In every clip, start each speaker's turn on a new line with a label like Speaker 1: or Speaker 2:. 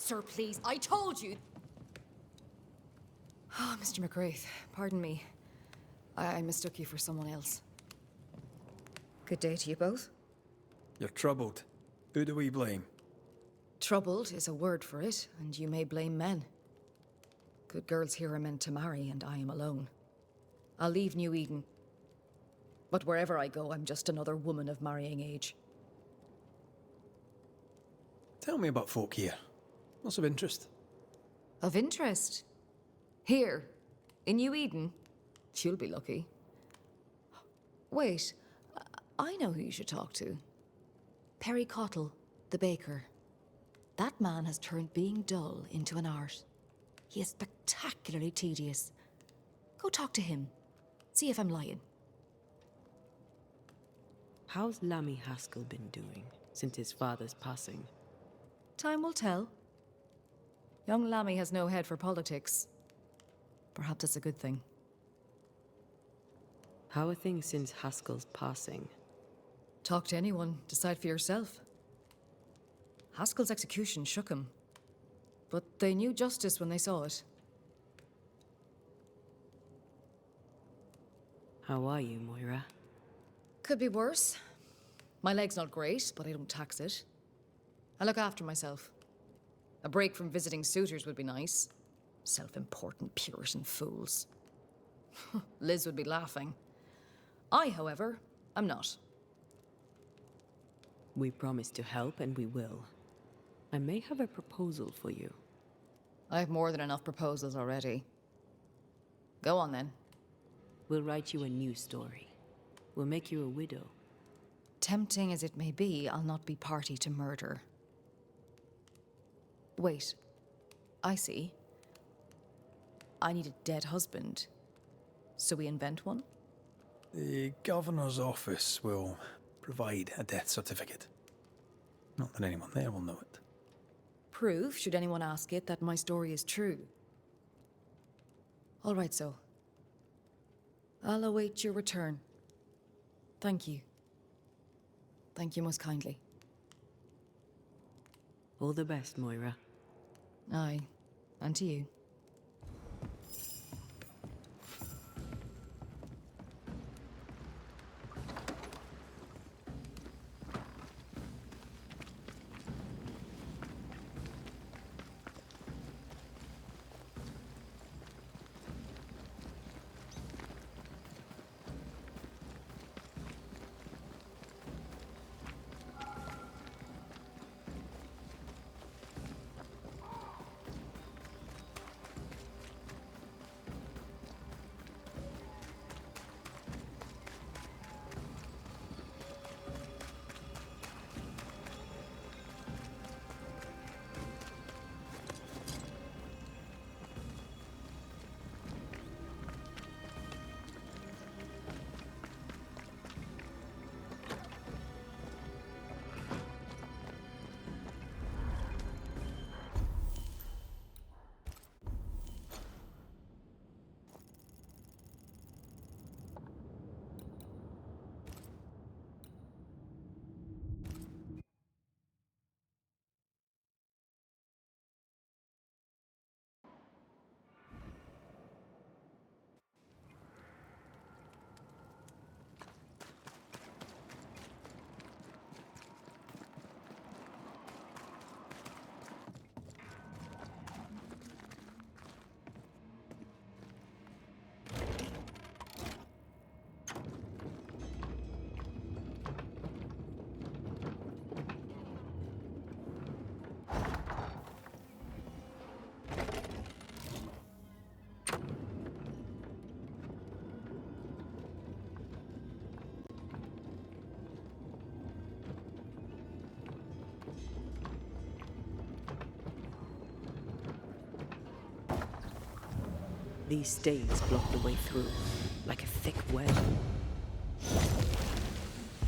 Speaker 1: sir, please. I told you. Oh, Mr. McGrath, pardon me. I mistook you for someone else. Good day to you both.
Speaker 2: You're troubled. Who do we blame?
Speaker 1: Troubled is a word for it, and you may blame men. Good girls here are meant to marry, and I am alone. I'll leave New Eden. But wherever I go, I'm just another woman of marrying age.
Speaker 2: Tell me about folk here. What's of interest?
Speaker 1: Of interest? Here, in New Eden? You'll be lucky. Wait, I know who you should talk to. Perry Cottle, the baker. That man has turned being dull into an art. He is spectacularly tedious. Go talk to him. See if I'm lying.
Speaker 3: How's Lammy Haskell been doing since his father's passing?
Speaker 1: Time will tell. Young Lammy has no head for politics. Perhaps it's a good thing.
Speaker 3: How are things since Haskell's passing?
Speaker 1: Talk to anyone, decide for yourself. Haskell's execution shook him. But they knew justice when they saw it.
Speaker 3: How are you, Moira?
Speaker 1: Could be worse. My leg's not great, but I don't tax it. I look after myself. A break from visiting suitors would be nice. Self-important Puritan fools. Liz would be laughing. I, however, am not.
Speaker 3: We promise to help, and we will. I may have a proposal for you.
Speaker 1: I have more than enough proposals already. Go on, then.
Speaker 3: We'll write you a new story. We'll make you a widow.
Speaker 1: Tempting as it may be, I'll not be party to murder. Wait. I see. I need a dead husband. So we invent one?
Speaker 2: The governor's office will provide a death certificate. Not that anyone there will know it.
Speaker 1: Proof, should anyone ask it, that my story is true. All right, so. I'll await your return. Thank you. Thank you most kindly.
Speaker 3: All the best, Moira.
Speaker 1: Aye, and to you.
Speaker 3: These staves block the way through, like a thick web.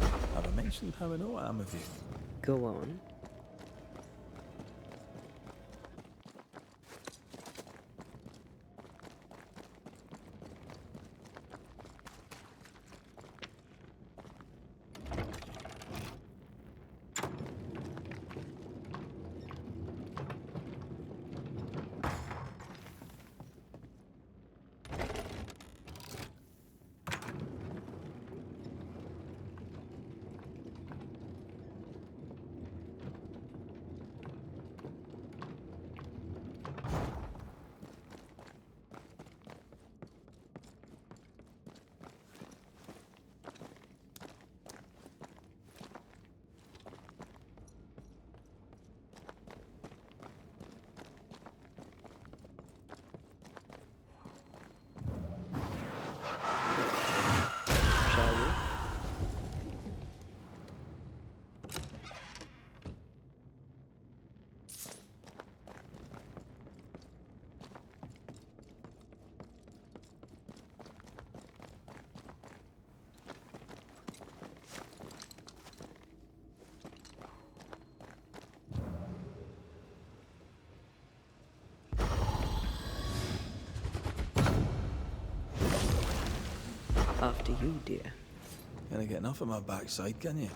Speaker 2: Have I mentioned how I know I am of you?
Speaker 3: Go on. After you, dear.
Speaker 2: Can't get enough of my backside, can you?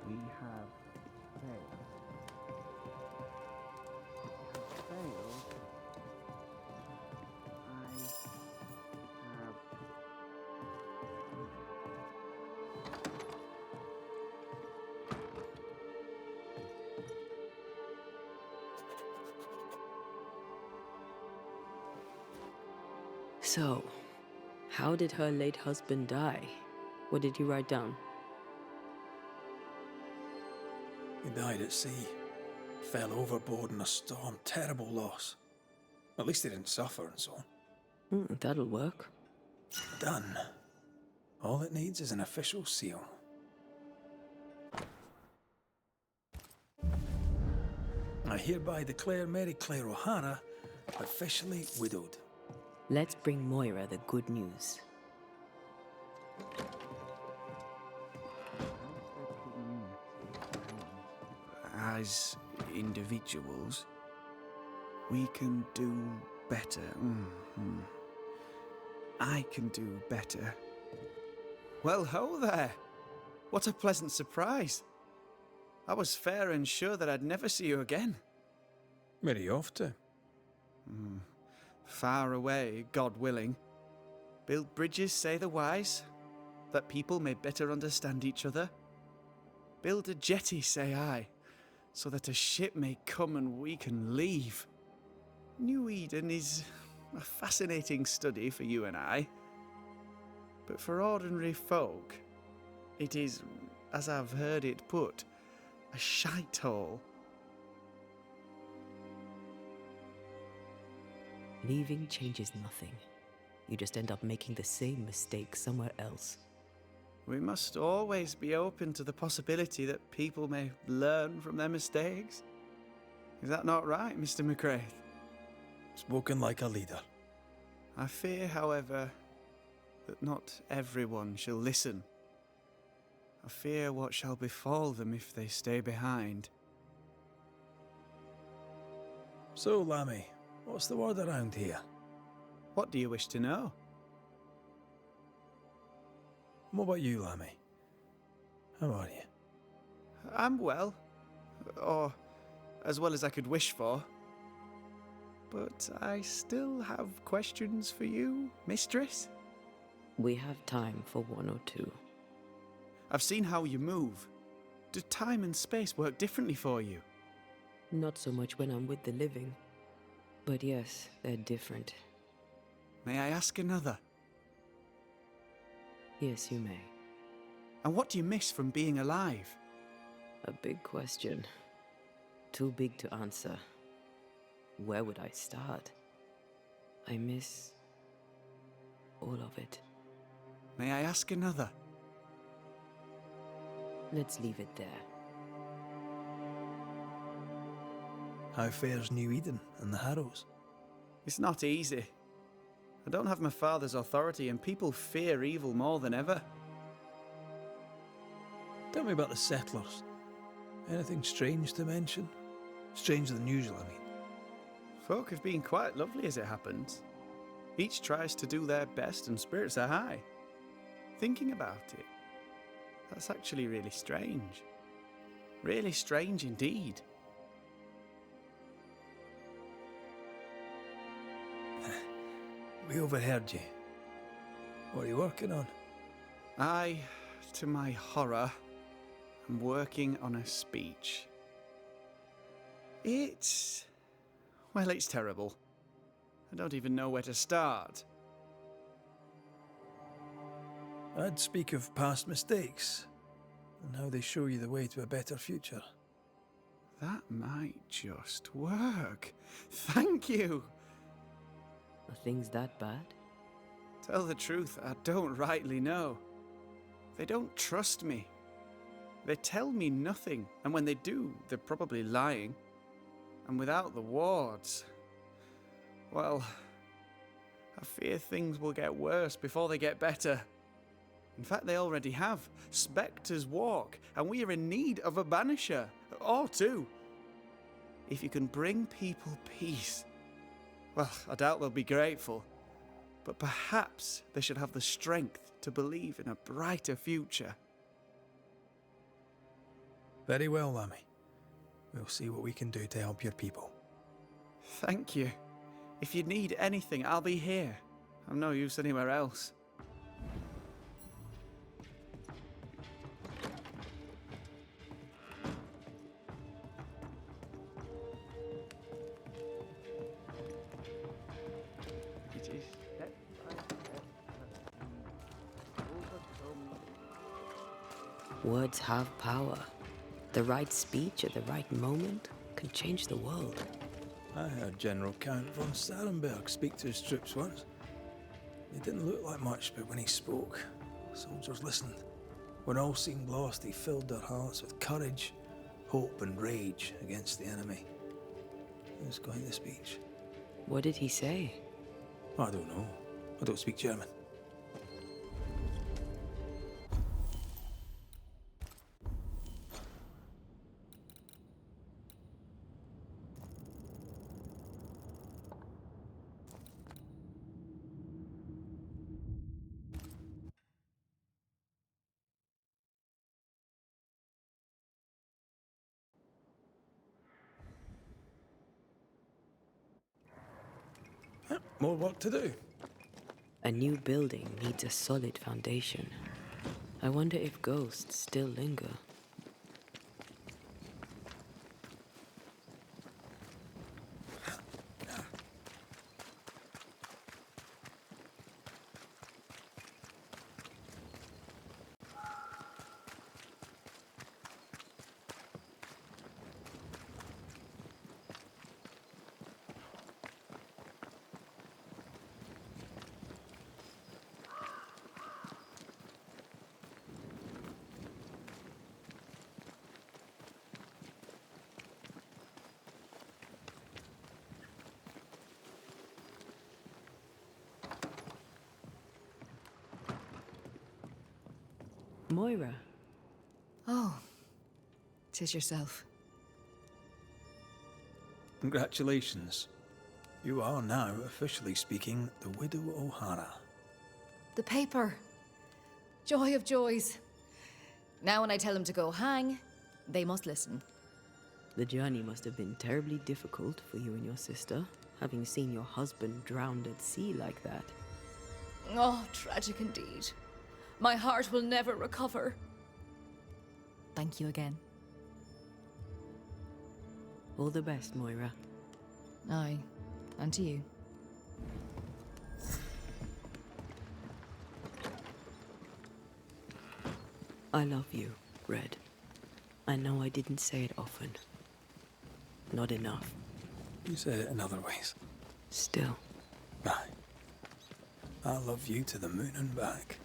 Speaker 4: We have failed. Failed. I have.
Speaker 3: So, how did her late husband die? What did he write down?
Speaker 2: He died at sea. Fell overboard in a storm. Terrible loss. At least he didn't suffer and so on.
Speaker 3: That'll work.
Speaker 2: Done. All it needs is an official seal. I hereby declare Mary Claire O'Hara officially widowed.
Speaker 3: Let's bring Moira the good news.
Speaker 4: As individuals, we can do better. I can do better. Well, ho there! What a pleasant surprise. I was fair and sure that I'd never see you again.
Speaker 2: Where are you off to?
Speaker 4: Far away, God willing. Build bridges, say the wise, that people may better understand each other. Build a jetty, say I, so that a ship may come and we can leave. New Eden is a fascinating study for you and I. But for ordinary folk, it is, as I've heard it put, a shithole.
Speaker 3: Leaving changes nothing. You just end up making the same mistake somewhere else.
Speaker 4: We must always be open to the possibility that people may learn from their mistakes. Is that not right, Mr. McCraith?
Speaker 2: Spoken like a leader.
Speaker 4: I fear, however, that not everyone shall listen. I fear what shall befall them if they stay behind.
Speaker 2: So, Lammy, what's the word around here?
Speaker 4: What do you wish to know?
Speaker 2: What about you, Lammy? How are you?
Speaker 4: I'm well. Or as well as I could wish for. But I still have questions for you, mistress.
Speaker 3: We have time for one or two.
Speaker 4: I've seen how you move. Do time and space work differently for you?
Speaker 3: Not so much when I'm with the living. But yes, they're different.
Speaker 4: May I ask another?
Speaker 3: Yes, you may.
Speaker 4: And what do you miss from being alive?
Speaker 3: A big question. Too big to answer. Where would I start? I miss all of it.
Speaker 4: May I ask another?
Speaker 3: Let's leave it there.
Speaker 2: How fares New Eden and the Harrows?
Speaker 4: It's not easy. I don't have my father's authority and people fear evil more than ever.
Speaker 2: Tell me about the settlers. Anything strange to mention? Stranger than usual, I mean.
Speaker 4: Folk have been quite lovely as it happens. Each tries to do their best and spirits are high. Thinking about it, that's actually really strange. Really strange indeed.
Speaker 2: We overheard you. What are you working on?
Speaker 4: I, to my horror, am working on a speech. It's terrible. I don't even know where to start.
Speaker 2: I'd speak of past mistakes and how they show you the way to a better future.
Speaker 4: That might just work. Thank you.
Speaker 3: Are things that bad?
Speaker 4: Tell the truth, I don't rightly know. They don't trust me. They tell me nothing, and when they do, they're probably lying. And without the wards, well, I fear things will get worse before they get better. In fact, they already have. Spectres walk, and we are in need of a banisher, or two. If you can bring people peace, well, I doubt they'll be grateful, but perhaps they should have the strength to believe in a brighter future.
Speaker 2: Very well, Lammy. We'll see what we can do to help your people.
Speaker 4: Thank you. If you need anything, I'll be here. I'm no use anywhere else. It is step by step that we overcome.
Speaker 3: Words have power. The right speech at the right moment can change the world.
Speaker 2: I heard General Count von Sarenberg speak to his troops once. He didn't look like much, but when he spoke, soldiers listened. When all seemed lost, he filled their hearts with courage, hope and rage against the enemy. He was quite the speech.
Speaker 3: What did he say?
Speaker 2: I don't know. I don't speak German. More work to do.
Speaker 3: A new building needs a solid foundation. I wonder if ghosts still linger. Moira.
Speaker 1: Oh, 'tis yourself.
Speaker 2: Congratulations. You are now officially speaking the Widow O'Hara.
Speaker 1: The paper. Joy of joys. Now when I tell them to go hang, they must listen.
Speaker 3: The journey must have been terribly difficult for you and your sister, having seen your husband drowned at sea like that.
Speaker 1: Oh, tragic indeed. My heart will never recover. Thank you again.
Speaker 3: All the best, Moira.
Speaker 1: Aye, and to you.
Speaker 3: I love you, Red. I know I didn't say it often. Not enough.
Speaker 2: You said it in other ways.
Speaker 3: Still.
Speaker 2: Aye. I love you to the moon and back.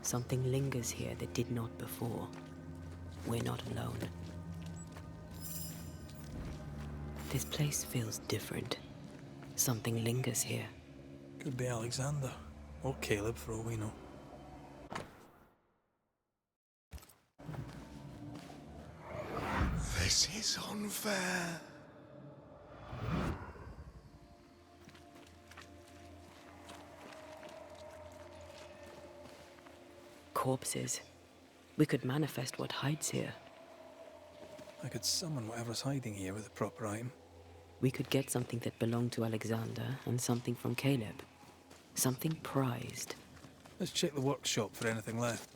Speaker 3: Something lingers here that did not before. We're not alone. This place feels different. Something lingers here.
Speaker 2: Could be Alexander. Or Caleb, for all we know.
Speaker 5: This is unfair.
Speaker 3: Corpses. We could manifest what hides here.
Speaker 2: I could summon whatever's hiding here with a proper item.
Speaker 3: We could get something that belonged to Alexander and something from Caleb. Something prized.
Speaker 2: Let's check the workshop for anything left.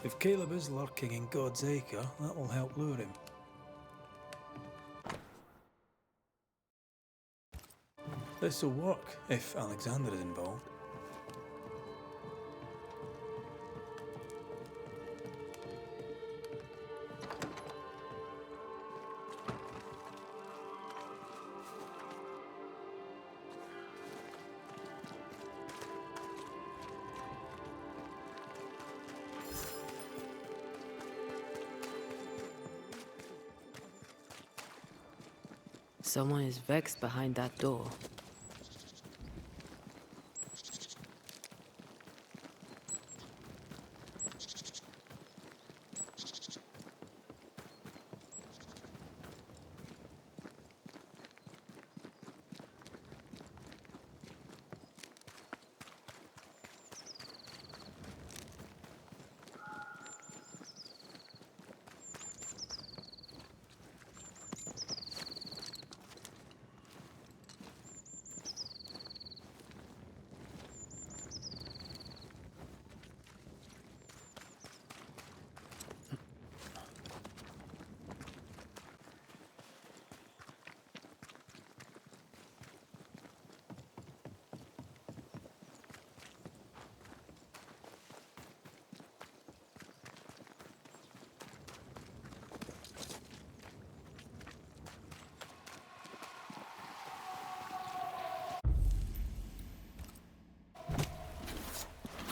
Speaker 2: If Caleb is lurking in God's Acre, that will help lure him. This will work if Alexander is involved.
Speaker 3: Someone is vexed behind that door.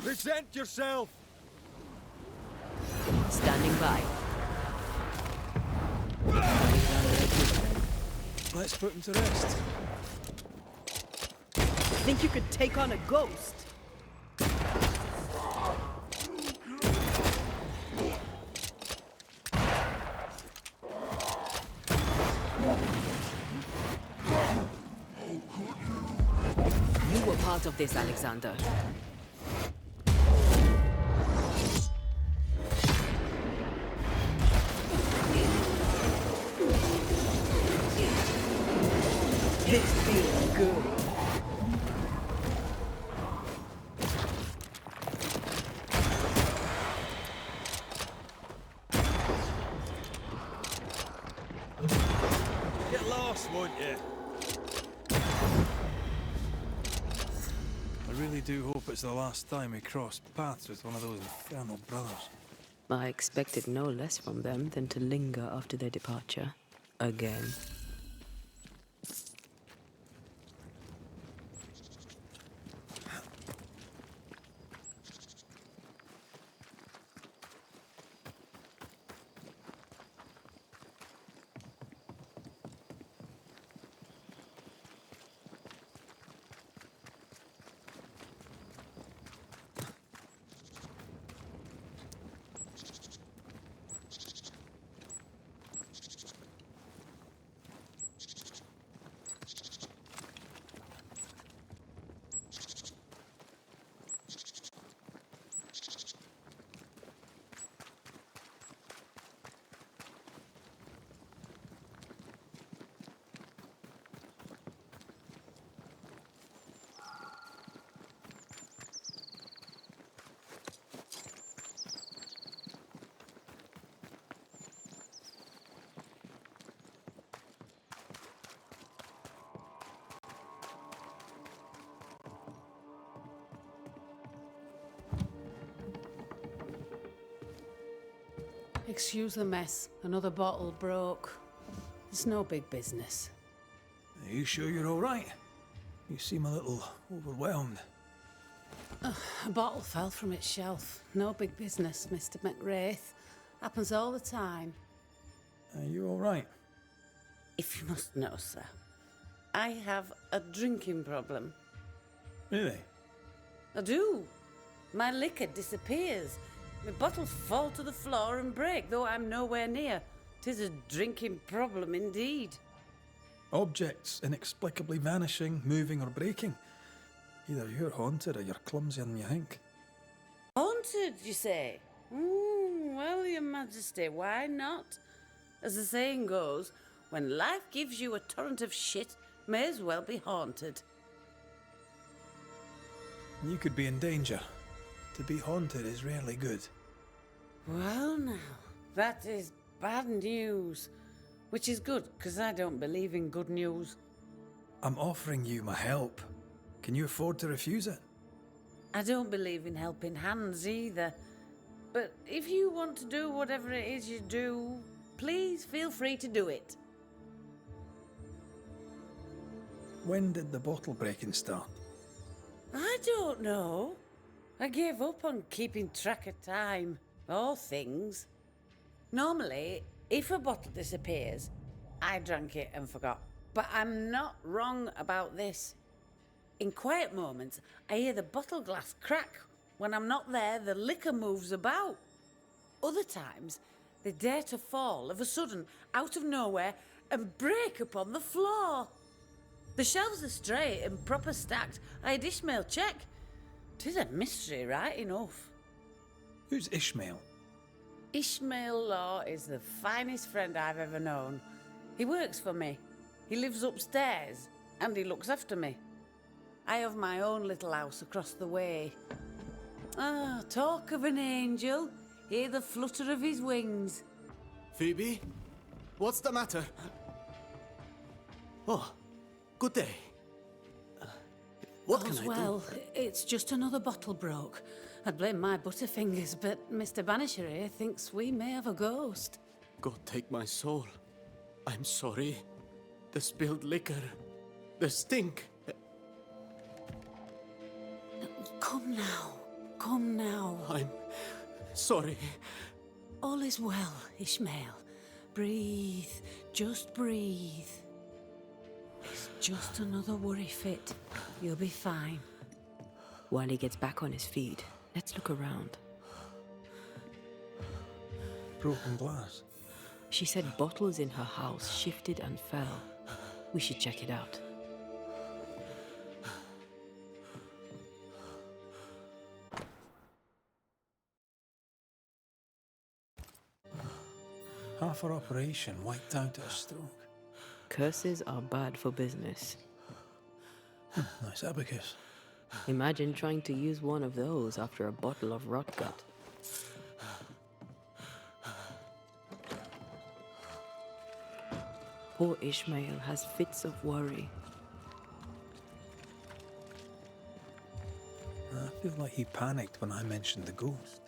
Speaker 5: Present yourself!
Speaker 3: Standing by.
Speaker 2: Let's put him to rest.
Speaker 3: Think you could take on a ghost? You were part of this, Alexander. This feels good.
Speaker 5: Get lost, won't you?
Speaker 2: really do hope it's the last time we cross paths with one of those infernal brothers.
Speaker 3: I expected no less from them than to linger after their departure. Again.
Speaker 6: Excuse the mess. Another bottle broke. It's no big business.
Speaker 2: Are you sure you're all right? You seem a little overwhelmed.
Speaker 6: A bottle fell from its shelf. No big business, Mr. McWraith. Happens all the time.
Speaker 2: Are you all right?
Speaker 7: If you must know, sir, I have a drinking problem.
Speaker 2: Really?
Speaker 7: I do. My liquor disappears. My bottles fall to the floor and break, though I'm nowhere near. 'Tis a drinking problem indeed.
Speaker 2: Objects inexplicably vanishing, moving, or breaking. Either you're haunted or you're clumsier than you think.
Speaker 7: Haunted, you say? Well, Your Majesty, why not? As the saying goes, when life gives you a torrent of shit, may as well be haunted.
Speaker 2: You could be in danger. To be haunted is rarely good.
Speaker 7: Well, now, that is bad news. Which is good, because I don't believe in good news.
Speaker 2: I'm offering you my help. Can you afford to refuse it?
Speaker 7: I don't believe in helping hands either. But if you want to do whatever it is you do, please feel free to do it.
Speaker 2: When did the bottle breaking start?
Speaker 7: I don't know. I gave up on keeping track of time, or things. Normally, if a bottle disappears, I drank it and forgot. But I'm not wrong about this. In quiet moments, I hear the bottle glass crack. When I'm not there, the liquor moves about. Other times, they dare to fall of a sudden, out of nowhere, and break upon the floor. The shelves are straight and proper stacked. I had Ishmael check. 'Tis a mystery, right enough.
Speaker 2: Who's Ishmael?
Speaker 7: Ishmael Law is the finest friend I've ever known. He works for me. He lives upstairs, and he looks after me. I have my own little house across the way. Ah, talk of an angel. Hear the flutter of his wings.
Speaker 5: Phoebe? What's the matter? Oh, good day. What can
Speaker 6: All's
Speaker 5: I do?
Speaker 6: well. It's just another bottle broke. I'd blame my butterfingers, but Mr. Banisher here thinks we may have a ghost.
Speaker 5: God take my soul. I'm sorry. The spilled liquor. The stink.
Speaker 6: Come now. Come now.
Speaker 5: I'm sorry.
Speaker 6: All is well, Ishmael. Breathe. Just breathe. It's just another worry fit. You'll be fine.
Speaker 3: While he gets back on his feet, let's look around.
Speaker 2: Broken glass.
Speaker 3: She said bottles in her house shifted and fell. We should check it out.
Speaker 2: Half our operation wiped out at a stroke.
Speaker 3: Curses are bad for business.
Speaker 2: Nice abacus.
Speaker 3: Imagine trying to use one of those after a bottle of rotgut. Poor Ishmael has fits of worry.
Speaker 2: I feel like he panicked when I mentioned the ghost.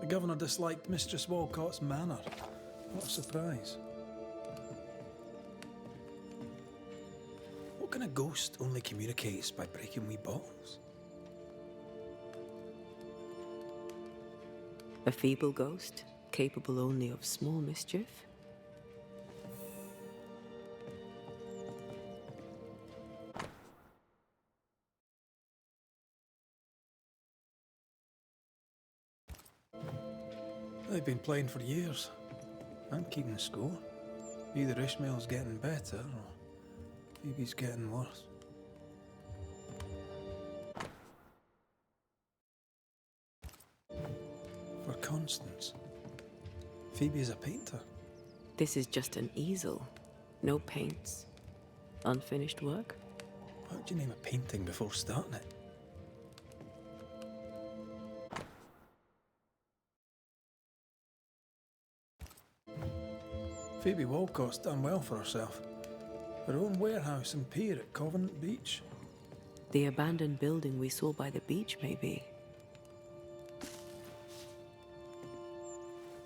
Speaker 2: The governor disliked Mistress Walcott's manner. What a surprise. What kind of ghost only communicates by breaking wee bottles?
Speaker 3: A feeble ghost, capable only of small mischief?
Speaker 2: They've been playing for years. I'm keeping score. Either Ishmael's getting better or Phoebe's getting worse. For Constance, Phoebe is a painter.
Speaker 3: This is just an easel. No paints. Unfinished work?
Speaker 2: How would you name a painting before starting it? Phoebe Walcott's done well for herself. Her own warehouse and pier at Covenant Beach.
Speaker 3: The abandoned building we saw by the beach, maybe.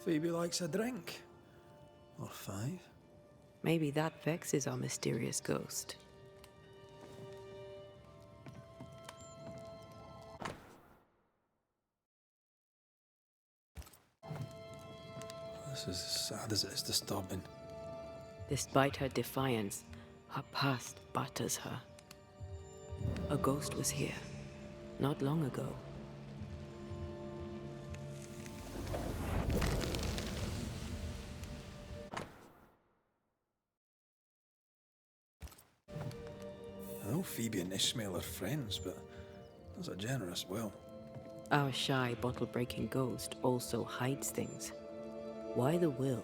Speaker 2: Phoebe likes a drink. Or 5.
Speaker 3: Maybe that vexes our mysterious ghost.
Speaker 2: This is as sad as it is disturbing.
Speaker 3: Despite her defiance, her past batters her. A ghost was here, not long ago.
Speaker 2: I know Phoebe and Ishmael are friends, but there's a generous will.
Speaker 3: Our shy, bottle-breaking ghost also hides things. Why the will?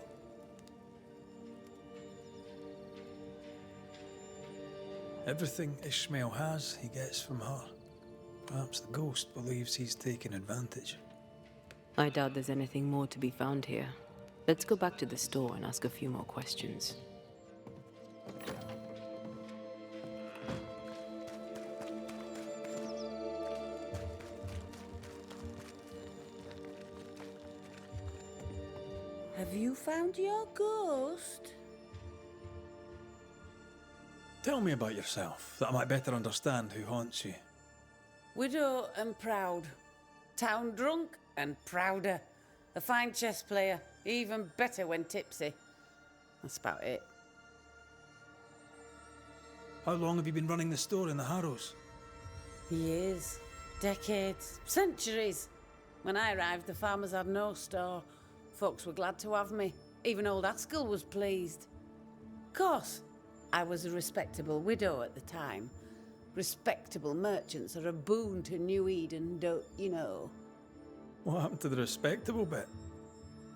Speaker 2: Everything Ishmael has, he gets from her. Perhaps the ghost believes he's taking advantage.
Speaker 3: I doubt there's anything more to be found here. Let's go back to the store and ask a few more questions.
Speaker 7: Have you found your ghost?
Speaker 2: Tell me about yourself, that I might better understand who haunts you.
Speaker 7: Widow and proud. Town drunk and prouder. A fine chess player, even better when tipsy. That's about it.
Speaker 2: How long have you been running the store in the Harrows?
Speaker 7: Years, decades, centuries. When I arrived, the farmers had no store. Folks were glad to have me. Even old Askill was pleased. Of course, I was a respectable widow at the time. Respectable merchants are a boon to New Eden, don't you know?
Speaker 2: What happened to the respectable bit?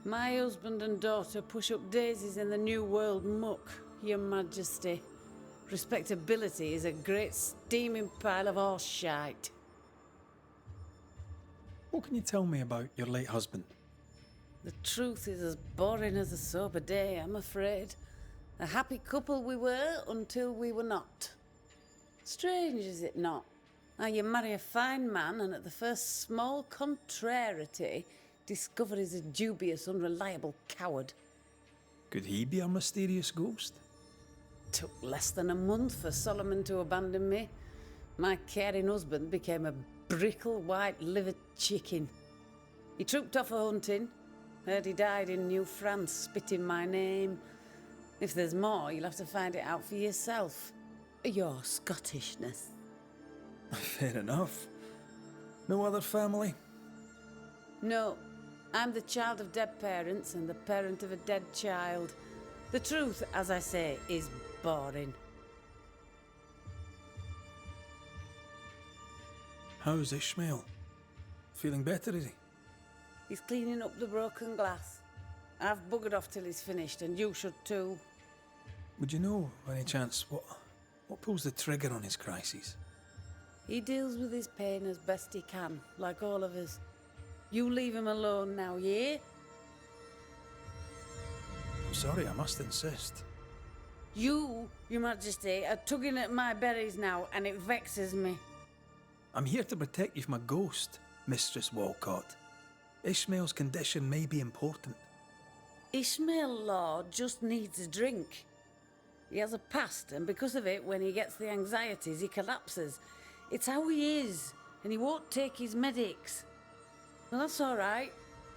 Speaker 7: My husband and daughter push up daisies in the New World muck, Your Majesty. Respectability is a great steaming pile of horse shite.
Speaker 2: What can you tell me about your late husband?
Speaker 7: The truth is as boring as a sober day, I'm afraid. A happy couple we were until we were not. Strange, is it not? How you marry a fine man and at the first small contrariety discover he's a dubious, unreliable coward.
Speaker 2: Could he be a mysterious ghost?
Speaker 7: Took less than a month for Solomon to abandon me. My caring husband became a brickle white-livered chicken. He trooped off a-hunting. Heard he died in New France, spitting my name. If there's more, you'll have to find it out for yourself. Your Scottishness.
Speaker 2: Fair enough. No other family?
Speaker 7: No, I'm the child of dead parents and the parent of a dead child. The truth, as I say, is boring.
Speaker 2: How's Ishmael? Feeling better, is he?
Speaker 7: He's cleaning up the broken glass. I've buggered off till he's finished, and you should too.
Speaker 2: Would you know, by any chance, what pulls the trigger on his crises?
Speaker 7: He deals with his pain as best he can, like all of us. You leave him alone now, yeah?
Speaker 2: I'm sorry, I must insist.
Speaker 7: You, Your Majesty, are tugging at my berries now, and it vexes me.
Speaker 2: I'm here to protect you from a ghost, Mistress Walcott. Ishmael's condition may be important.
Speaker 7: Ishmael Law just needs a drink. He has a past, and because of it, when he gets the anxieties, he collapses. It's how he is, and he won't take his medics. Well, that's all right,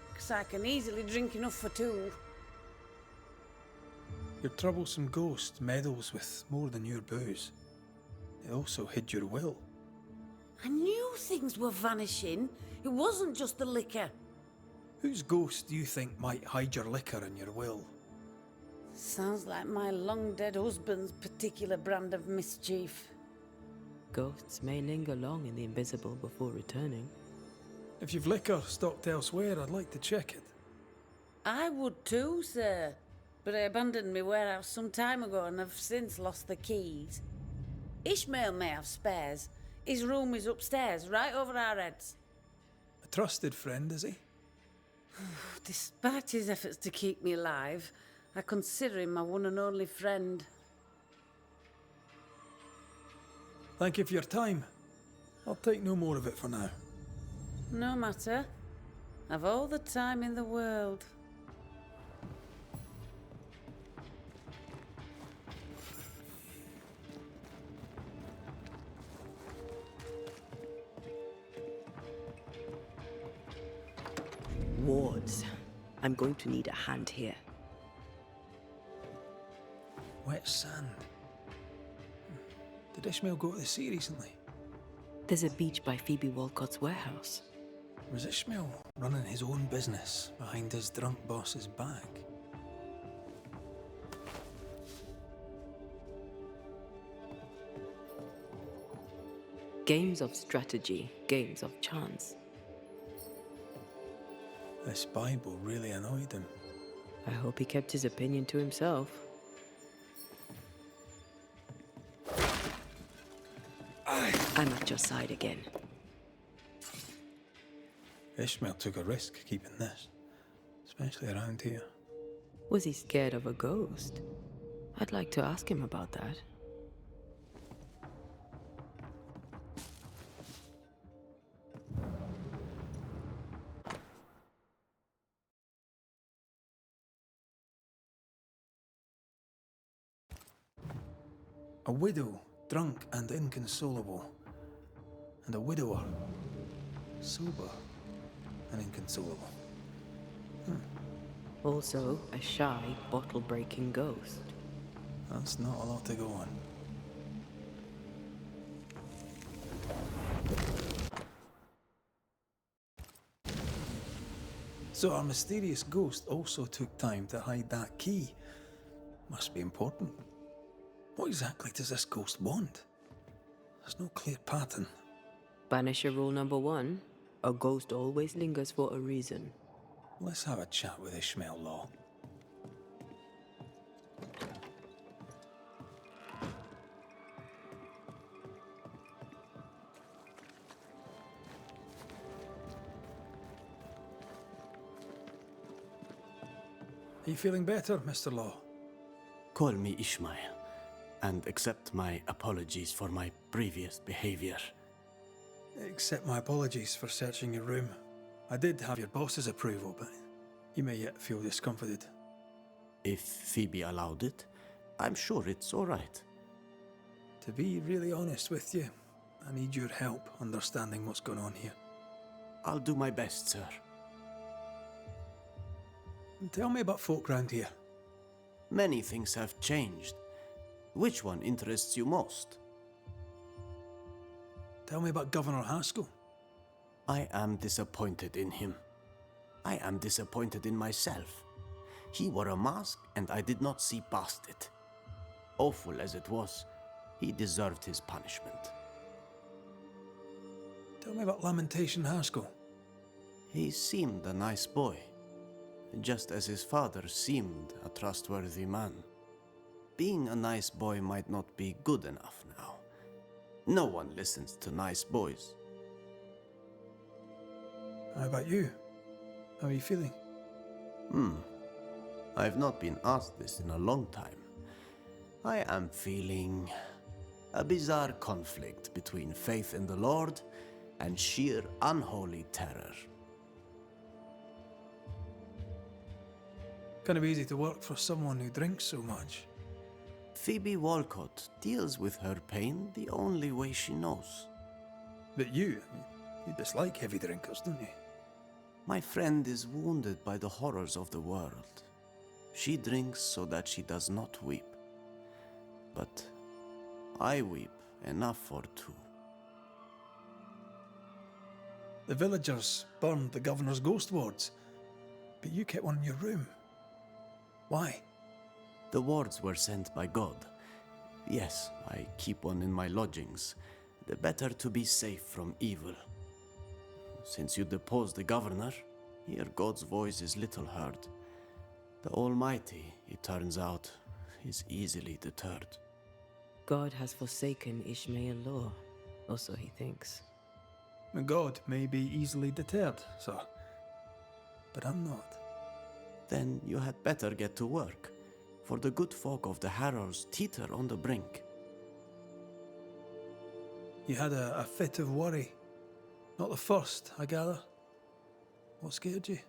Speaker 7: because I can easily drink enough for two.
Speaker 2: Your troublesome ghost meddles with more than your booze. It also hid your will.
Speaker 7: I knew things were vanishing. It wasn't just the liquor.
Speaker 2: Whose ghost do you think might hide your liquor and your will?
Speaker 7: Sounds like my long-dead husband's particular brand of mischief.
Speaker 3: Ghosts may linger long in the invisible before returning.
Speaker 2: If you've liquor stocked elsewhere, I'd like to check it.
Speaker 7: I would too, sir. But I abandoned my warehouse some time ago and have since lost the keys. Ishmael may have spares. His room is upstairs, right over our heads.
Speaker 2: A trusted friend, is he?
Speaker 7: Despite his efforts to keep me alive, I consider him my one and only friend.
Speaker 2: Thank you for your time. I'll take no more of it for now.
Speaker 7: No matter. I've all the time in the world.
Speaker 3: Wards. I'm going to need a hand here.
Speaker 2: Wet sand. Did Ishmael go to the sea recently?
Speaker 3: There's a beach by Phoebe Walcott's warehouse.
Speaker 2: Was Ishmael running his own business behind his drunk boss's back?
Speaker 3: Games of strategy, games of chance.
Speaker 2: This Bible really annoyed him.
Speaker 3: I hope he kept his opinion to himself. I'm at your side again.
Speaker 2: Ishmael took a risk keeping this, especially around here.
Speaker 3: Was he scared of a ghost? I'd like to ask him about that.
Speaker 2: A widow, drunk and inconsolable, and a widower, sober and inconsolable.
Speaker 3: Also, a shy, bottle-breaking ghost.
Speaker 2: That's not a lot to go on. So our mysterious ghost also took time to hide that key. Must be important. What exactly does this ghost want? There's no clear pattern.
Speaker 3: Banisher rule number 1, a ghost always lingers for a reason.
Speaker 2: Let's have a chat with Ishmael Law. Are you feeling better, Mr. Law?
Speaker 5: Call me Ishmael, and accept my apologies for my previous behavior.
Speaker 2: Accept my apologies for searching your room. I did have your boss's approval, but you may yet feel discomfited.
Speaker 5: If Phoebe allowed it, I'm sure it's all right.
Speaker 2: To be really honest with you, I need your help understanding what's going on here.
Speaker 5: I'll do my best, sir.
Speaker 2: Tell me about folk round here.
Speaker 5: Many things have changed. Which one interests you most?
Speaker 2: Tell me about Governor Haskell.
Speaker 5: I am disappointed in him. I am disappointed in myself. He wore a mask and I did not see past it. Awful as it was, he deserved his punishment.
Speaker 2: Tell me about Lamentation Haskell.
Speaker 5: He seemed a nice boy, just as his father seemed a trustworthy man. Being a nice boy might not be good enough now. No one listens to nice boys.
Speaker 2: How about you? How are you feeling?
Speaker 5: I've not been asked this in a long time. I am feeling a bizarre conflict between faith in the Lord and sheer unholy terror.
Speaker 2: Kind of easy to work for someone who drinks so much.
Speaker 5: Phoebe Walcott deals with her pain the only way she knows.
Speaker 2: But you dislike heavy drinkers, don't you?
Speaker 5: My friend is wounded by the horrors of the world. She drinks so that she does not weep. But I weep enough for two.
Speaker 2: The villagers burned the governor's ghost wards, but you kept one in your room. Why?
Speaker 5: The wards were sent by God. Yes, I keep one in my lodgings. The better to be safe from evil. Since you deposed the governor, here God's voice is little heard. The Almighty, it turns out, is easily deterred.
Speaker 3: God has forsaken Ishmael law, or so he thinks.
Speaker 2: God may be easily deterred, sir. But I'm not.
Speaker 5: Then you had better get to work, for the good folk of the Harrows teeter on the brink.
Speaker 2: You had a fit of worry. Not the first, I gather. What scared you?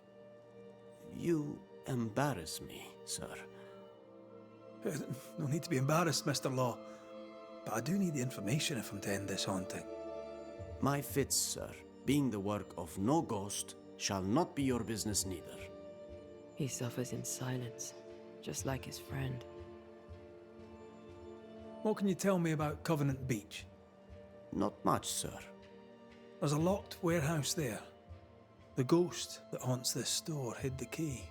Speaker 5: You embarrass me, sir.
Speaker 2: No need to be embarrassed, Mr. Law. But I do need the information if I'm to end this haunting.
Speaker 5: My fits, sir, being the work of no ghost, shall not be your business neither.
Speaker 3: He suffers in silence, just like his friend.
Speaker 2: What can you tell me about Covenant Beach?
Speaker 5: Not much, sir.
Speaker 2: There's a locked warehouse there. The ghost that haunts this store hid the key.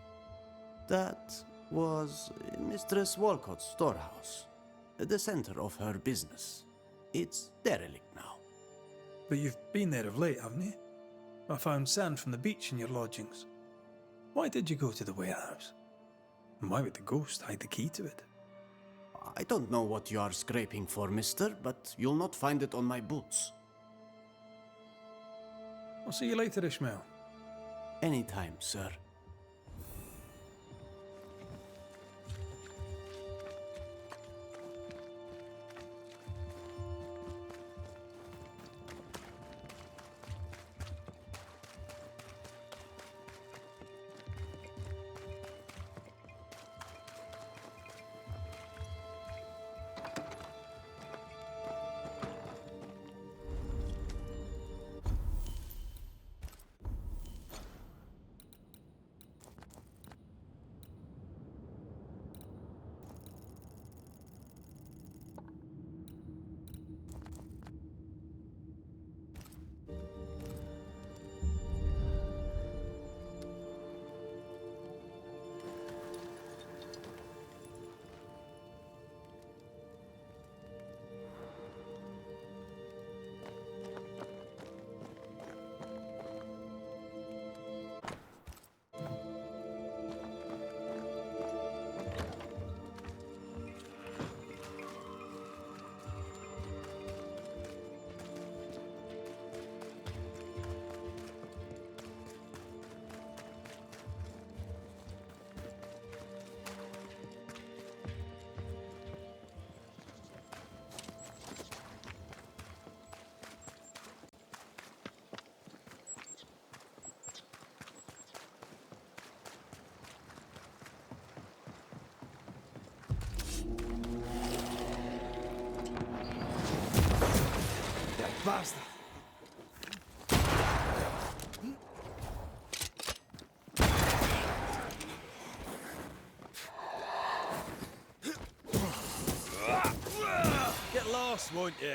Speaker 5: That was Mistress Walcott's storehouse, the center of her business. It's derelict now.
Speaker 2: But you've been there of late, haven't you? I found sand from the beach in your lodgings. Why did you go to the warehouse? And why would the ghost hide the key to it?
Speaker 5: I don't know what you are scraping for, mister, but you'll not find it on my boots.
Speaker 2: I'll see you later, Ishmael.
Speaker 5: Anytime, sir.
Speaker 2: Bastard! Get lost, won't you?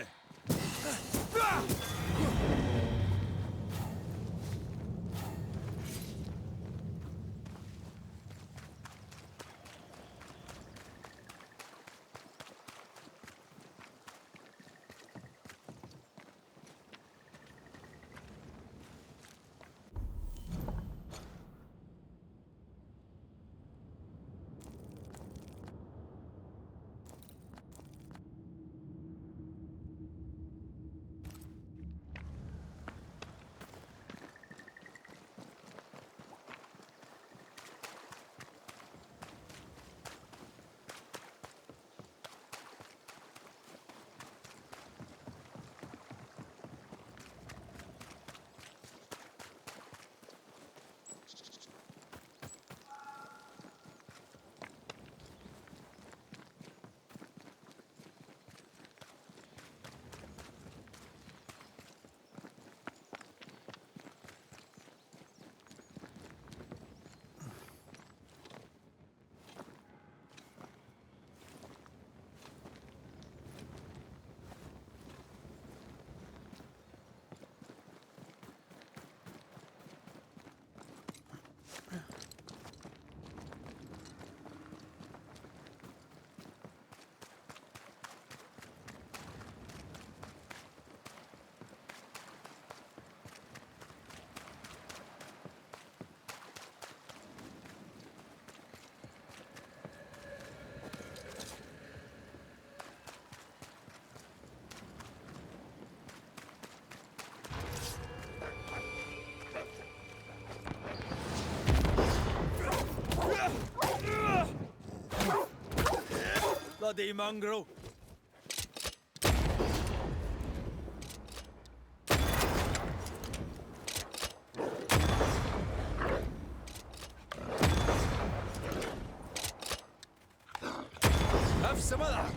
Speaker 2: bloody mongrel! Have some of that!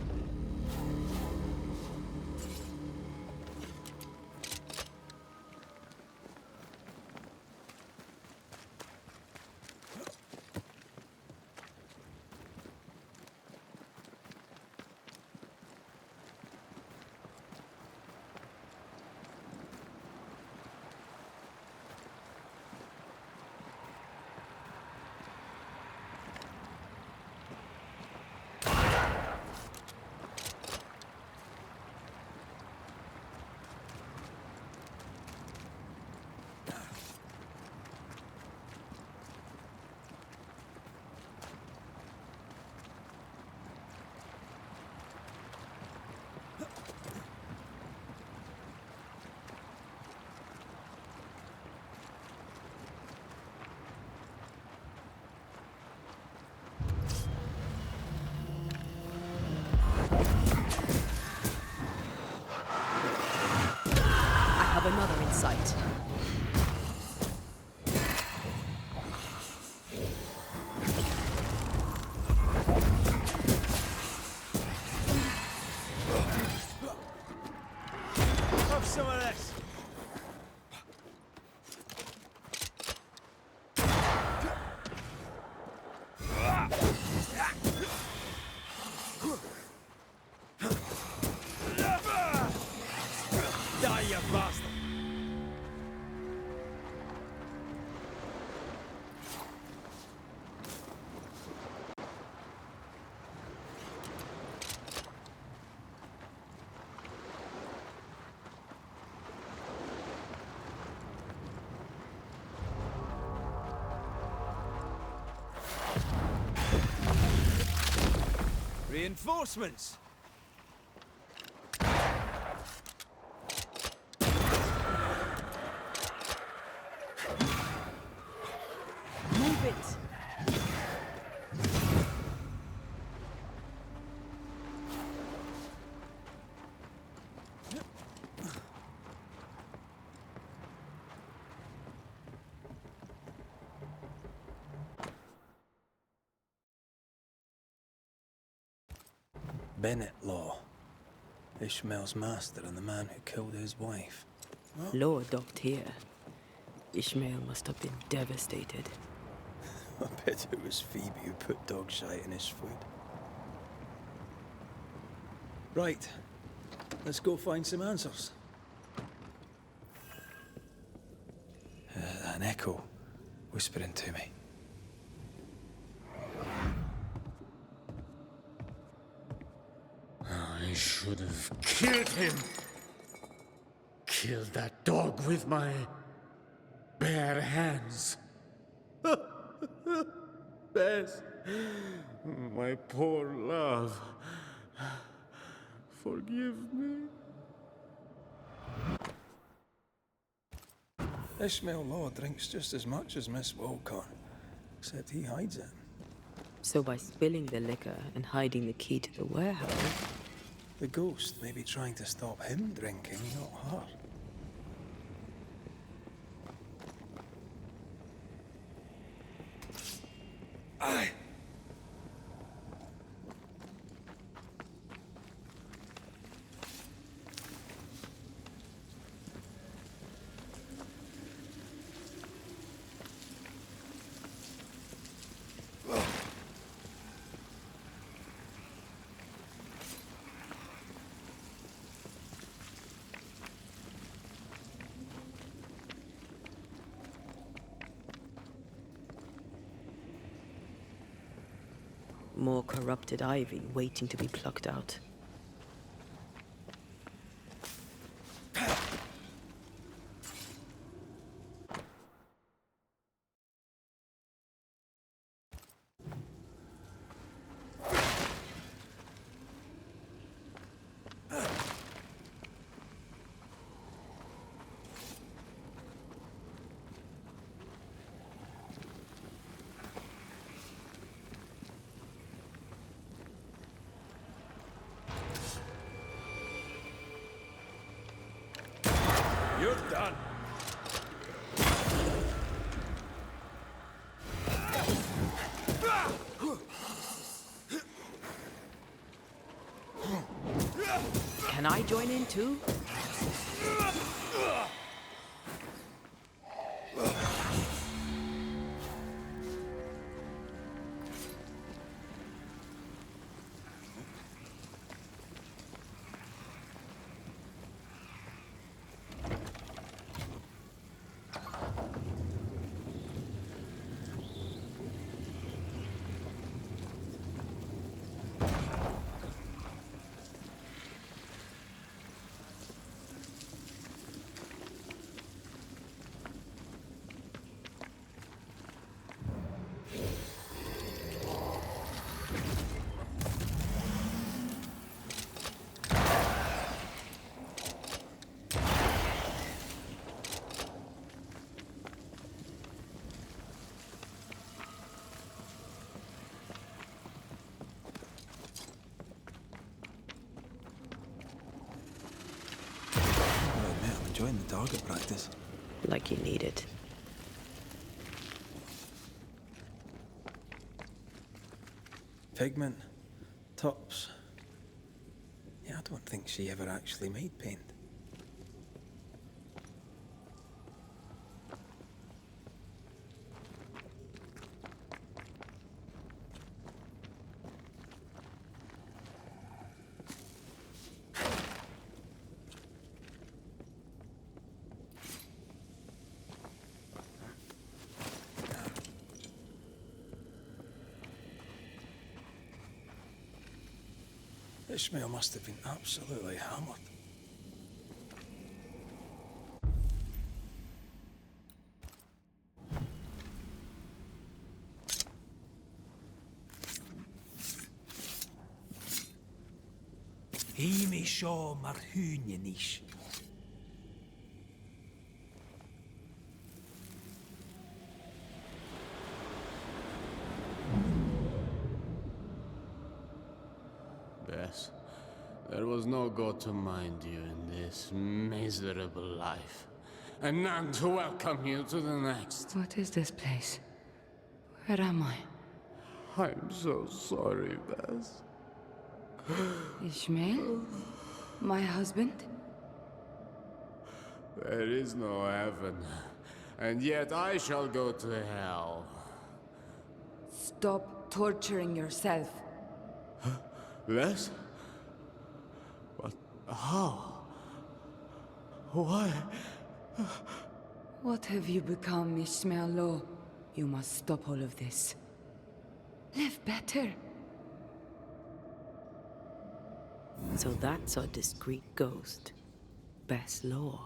Speaker 3: I have another in sight.
Speaker 2: Have some of this! Die, you bastard! Reinforcements!
Speaker 3: Move it!
Speaker 2: Bennett Law. Ishmael's master and the man who killed his wife.
Speaker 3: Law docked here. Ishmael must have been devastated.
Speaker 2: I bet it was Phoebe who put dog shite in his food. Right. Let's go find some answers. An echo whispering to me.
Speaker 8: I should have killed him. Killed that dog with my bare hands. Bess, my poor love. Forgive me.
Speaker 2: Ishmael Law drinks just as much as Miss Wilcott, except he hides it.
Speaker 3: So by spilling the liquor and hiding the key to the warehouse,
Speaker 2: The ghost may be trying to stop him drinking, not her. Aye.
Speaker 3: more corrupted ivy waiting to be plucked out. Can I join in too?
Speaker 2: I'm enjoying the target practice.
Speaker 3: Like you need it.
Speaker 2: Pigment. Tops. Yeah, I don't think she ever actually made paint. Ishmael must have been absolutely hammered.
Speaker 9: Himi seo mar húne níos.
Speaker 5: Bess, there was no God to mind you in this miserable life, and none to welcome you to the next.
Speaker 6: What is this place? Where am I?
Speaker 5: I'm so sorry, Bess.
Speaker 6: Ishmael? My husband?
Speaker 5: There is no heaven, and yet I shall go to hell.
Speaker 6: Stop torturing yourself.
Speaker 5: Bess? But how? Why?
Speaker 6: What have you become, Ishmael Law? You must stop all of this. Live better.
Speaker 3: So that's our discreet ghost. Best law.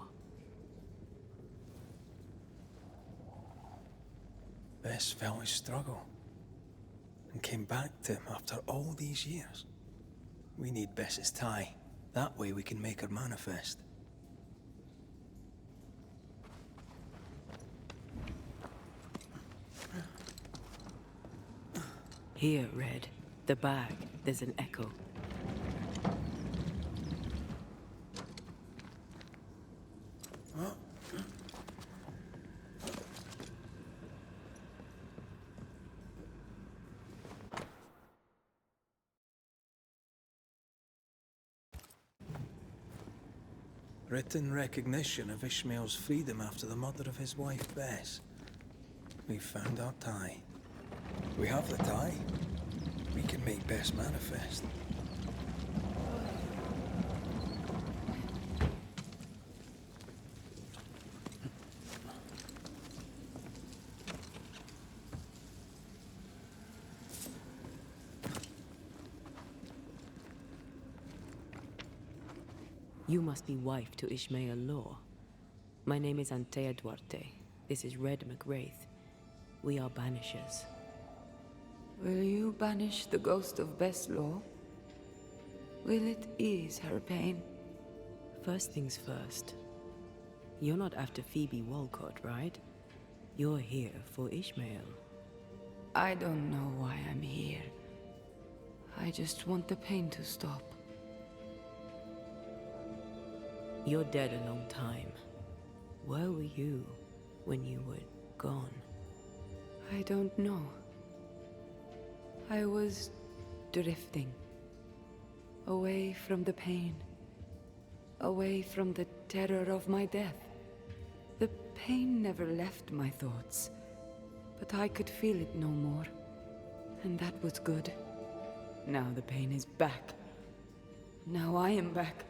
Speaker 2: Bess felt his struggle and came back to him after all these years. We need Bess's tie. That way we can make her manifest.
Speaker 3: Here, Red. The bag. There's an echo.
Speaker 2: Written recognition of Ishmael's freedom after the murder of his wife, Bess. We found our tie. We have the tie. We can make Bess manifest.
Speaker 3: You must be wife to Ishmael Law. My name is Antea Duarte. This is Red McWraith. We are Banishers.
Speaker 6: Will you banish the ghost of Bess Law? Will it ease her pain?
Speaker 3: First things first. You're not after Phoebe Walcott, right? You're here for Ishmael.
Speaker 6: I don't know why I'm here. I just want the pain to stop.
Speaker 3: You're dead a long time. Where were you when you were gone?
Speaker 6: I don't know. I was drifting. Away from the pain.
Speaker 3: away from the terror of my death. The pain never left my thoughts, but I could feel it no more, and that was good. Now the pain is back. Now I am back.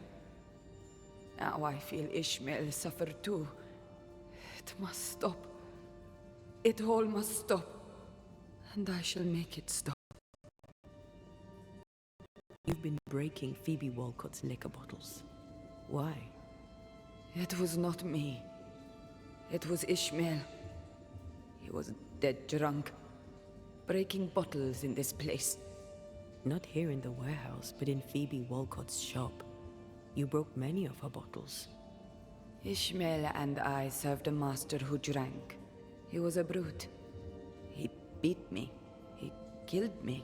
Speaker 3: Now I feel Ishmael suffer too. It must stop. It all must stop. And I shall make it stop.
Speaker 10: You've been breaking Phoebe Walcott's liquor bottles. Why?
Speaker 3: It was not me. It was Ishmael. He was dead drunk, breaking bottles in this place.
Speaker 10: Not here in the warehouse, but in Phoebe Walcott's shop. You broke many of her bottles.
Speaker 3: Ishmael and I served a master who drank. He was a brute. He beat me. He killed me.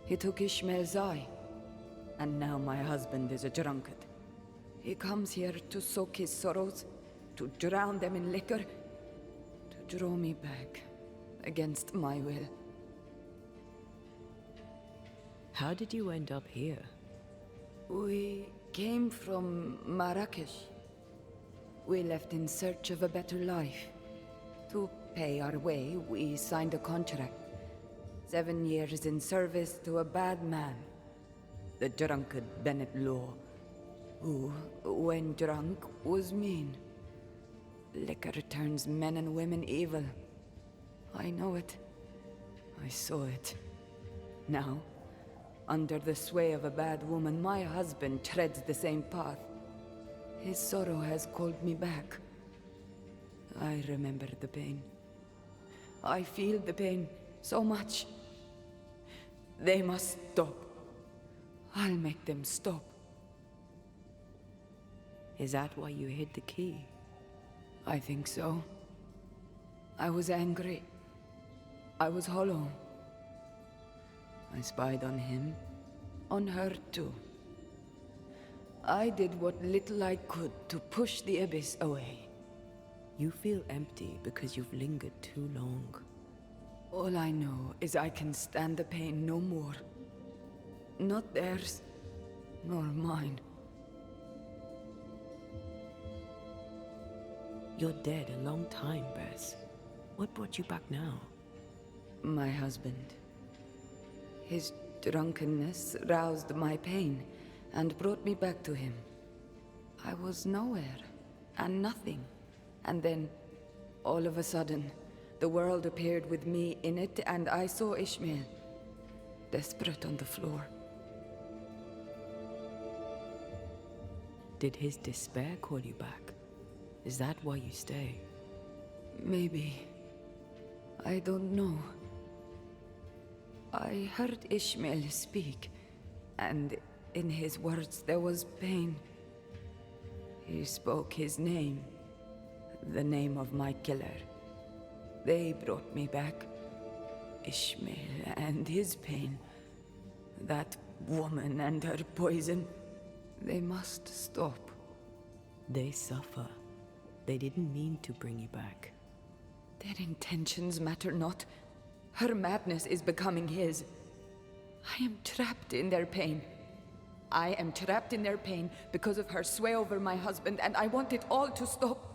Speaker 3: He took Ishmael's eye. And now my husband is a drunkard. He comes here to soak his sorrows, to drown them in liquor, to draw me back, against my will.
Speaker 10: How did you end up here?
Speaker 3: We came from Marrakesh. We left in search of a better life. To pay our way, we signed a contract. 7 years in service to a bad man. The drunkard Bennett Law, who, when drunk, was mean. Liquor turns men and women evil. I know it. I saw it. Now, under the sway of a bad woman, my husband treads the same path. His sorrow has called me back. I remember the pain. I feel the pain so much. They must stop. I'll make them stop.
Speaker 10: Is that why you hid the key?
Speaker 3: I think so. I was angry. I was hollow. I spied on him, on her too. I did what little I could to push the abyss away.
Speaker 10: You feel empty because you've lingered too long.
Speaker 3: All I know is I can stand the pain no more. Not theirs, nor mine.
Speaker 10: You're dead a long time, Bess. What brought you back now?
Speaker 3: My husband. His drunkenness roused my pain and brought me back to him. I was nowhere and nothing. And then, all of a sudden, the world appeared with me in it, and I saw Ishmael, desperate on the floor.
Speaker 10: Did his despair call you back? Is that why you stay?
Speaker 3: Maybe. I don't know. I heard Ishmael speak, and in his words there was pain. He spoke his name, the name of my killer. They brought me back. Ishmael and his pain. That woman and her poison. They must stop.
Speaker 10: They suffer. They didn't mean to bring you back.
Speaker 3: Their intentions matter not. Her madness is becoming his. I am trapped in their pain. I am trapped in their pain because of her sway over my husband, and I want it all to stop.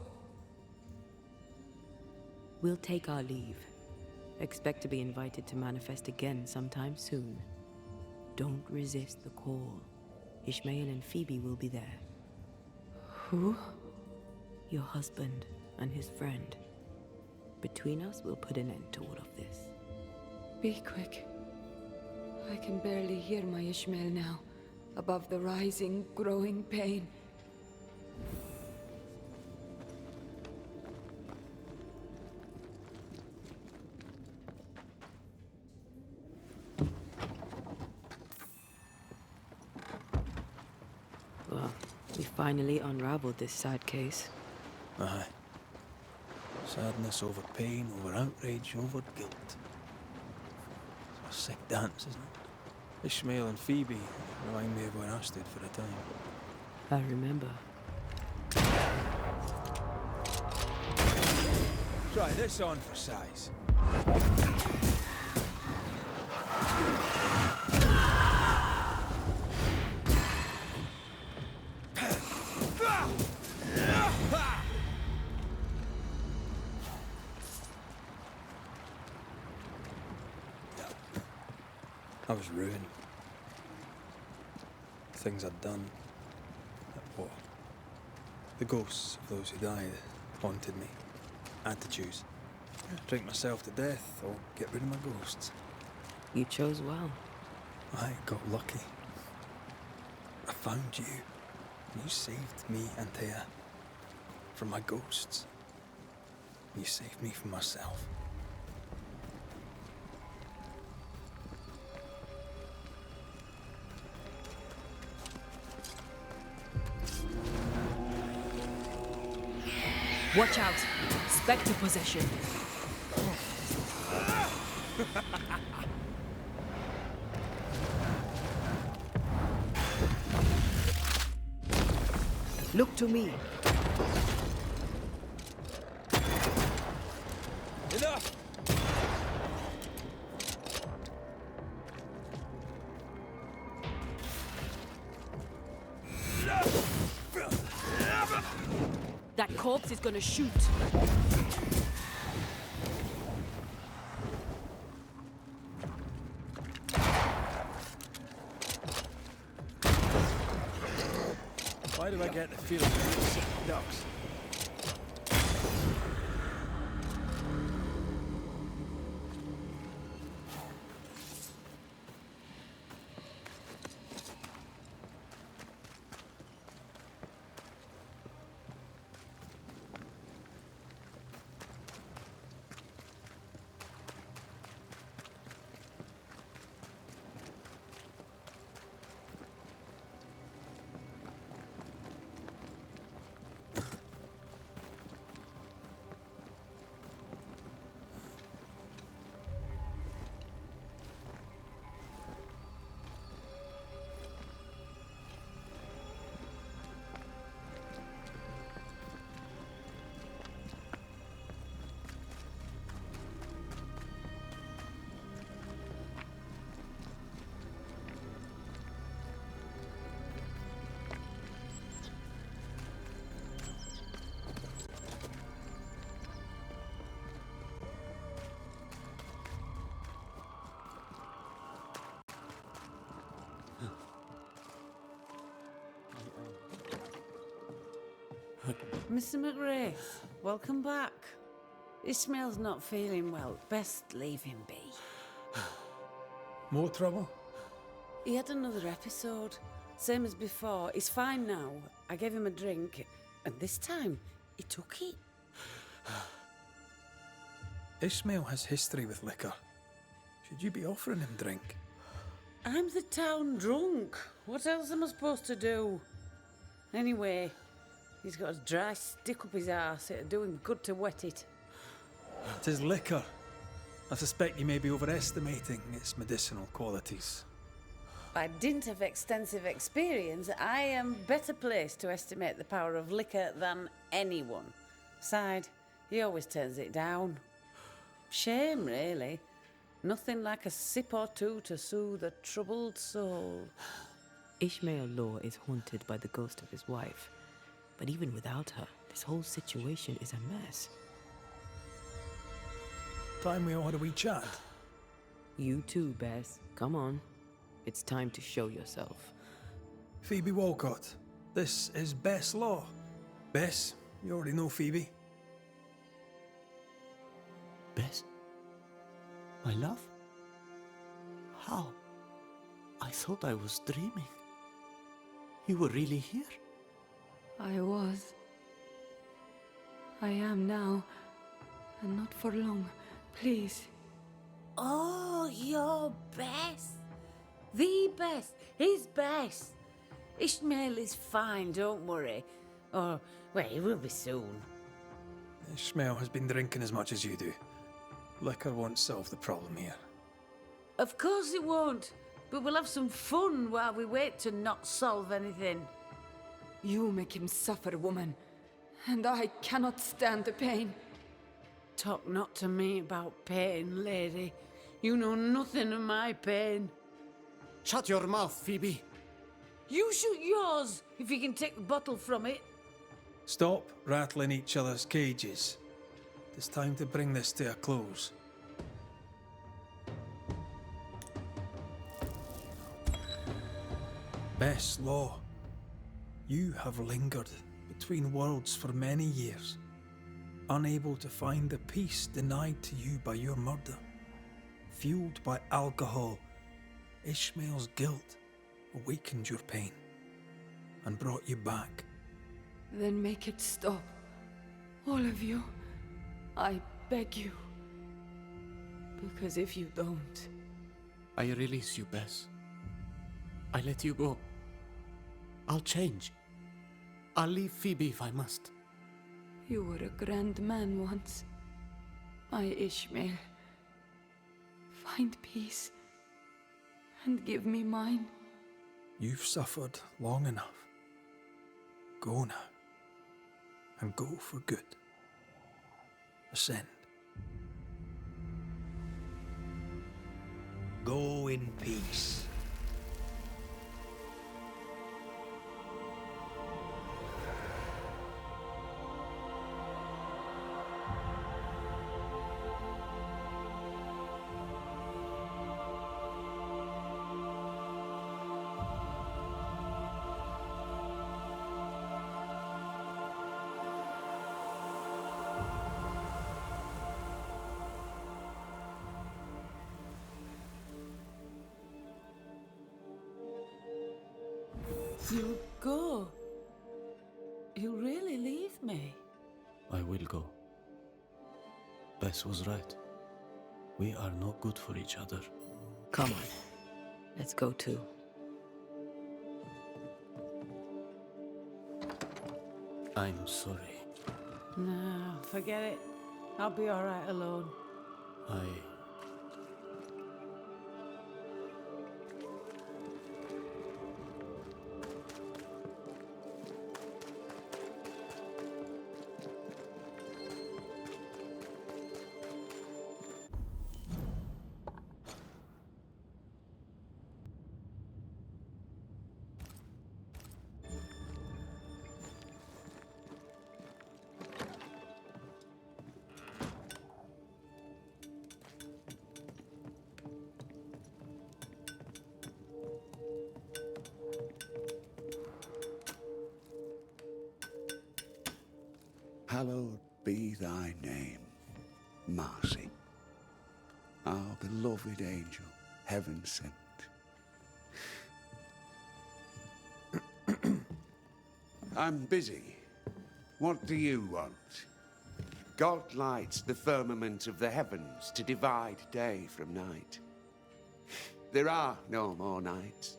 Speaker 10: We'll take our leave. Expect to be invited to manifest again sometime soon. Don't resist the call. Ishmael and Phoebe will be there.
Speaker 3: Who?
Speaker 10: Your husband and his friend. Between us, we'll put an end to all of this.
Speaker 3: Be quick. I can barely hear my Ishmael now, above the rising, growing pain.
Speaker 10: Well, we finally unraveled this sad case.
Speaker 2: Aye. Sadness over pain, over outrage, over guilt. It's a sick dance, isn't it? Ishmael and Phoebe remind me of where I stood for a time.
Speaker 10: I remember.
Speaker 2: Try this on for size. I was ruined. The things I'd done. What? The ghosts of those who died haunted me. I had to choose. Drink myself to death or get rid of my ghosts.
Speaker 10: You chose well.
Speaker 2: I got lucky. I found you. You saved me, Antea, from my ghosts. You saved me from myself.
Speaker 10: Watch out! Spectre possession. Look to me.
Speaker 2: Enough!
Speaker 10: That corpse is gonna shoot.
Speaker 2: Why do I get the feeling that you're sick ducks?
Speaker 7: Mr. McRae, welcome back. Ishmael's not feeling well. Best leave him be.
Speaker 2: More trouble?
Speaker 7: He had another episode. Same as before. He's fine now. I gave him a drink, and this time, he took it.
Speaker 2: Ishmael has history with liquor. Should you be offering him drink?
Speaker 7: I'm the town drunk. What else am I supposed to do? Anyway, he's got a dry stick up his arse. It'd do him good to wet it.
Speaker 2: It is liquor. I suspect you may be overestimating its medicinal qualities.
Speaker 7: By dint of extensive experience, I am better placed to estimate the power of liquor than anyone. Besides, he always turns it down. Shame, really. Nothing like a sip or two to soothe a troubled soul.
Speaker 10: Ishmael Law is haunted by the ghost of his wife. But even without her, this whole situation is a mess.
Speaker 2: Time we all had a wee chat.
Speaker 10: You too, Bess. Come on. It's time to show yourself.
Speaker 2: Phoebe Walcott, this is Bess Law. Bess, you already know Phoebe.
Speaker 5: Bess? My love? How? I thought I was dreaming. You were really here?
Speaker 3: I was. I am now. And not for long. Please.
Speaker 7: Oh, your best. The best. His best. Ishmael is fine, don't worry. Or, well, he will be soon.
Speaker 2: Ishmael has been drinking as much as you do. Liquor won't solve the problem here.
Speaker 7: Of course it won't. But we'll have some fun while we wait to not solve anything.
Speaker 3: You make him suffer, woman. And I cannot stand the pain.
Speaker 7: Talk not to me about pain, lady. You know nothing of my pain.
Speaker 8: Shut your mouth, Phoebe.
Speaker 7: You shoot yours, if you can take the bottle from it.
Speaker 2: Stop rattling each other's cages. It's time to bring this to a close. Best Law, you have lingered between worlds for many years, unable to find the peace denied to you by your murder. Fueled by alcohol, Ishmael's guilt awakened your pain and brought you back.
Speaker 3: Then make it stop. All of you. I beg you. Because if you don't...
Speaker 5: I release you, Bess. I let you go. I'll change. I'll leave Phoebe if I must.
Speaker 3: You were a grand man once. My Ishmael. Find peace. And give me mine.
Speaker 2: You've suffered long enough. Go now. And go for good. Ascend.
Speaker 9: Go in peace.
Speaker 7: You go. You really leave me?
Speaker 5: I will go. Bess was right. We are no good for each other.
Speaker 10: Come on. Let's go too.
Speaker 5: I'm sorry.
Speaker 7: No, forget it. I'll be all right alone.
Speaker 5: I...
Speaker 11: Hallowed be thy name, Marcy, our beloved angel, heaven sent. I'm busy. What do you want? God lights the firmament of the heavens to divide day from night. There are no more nights.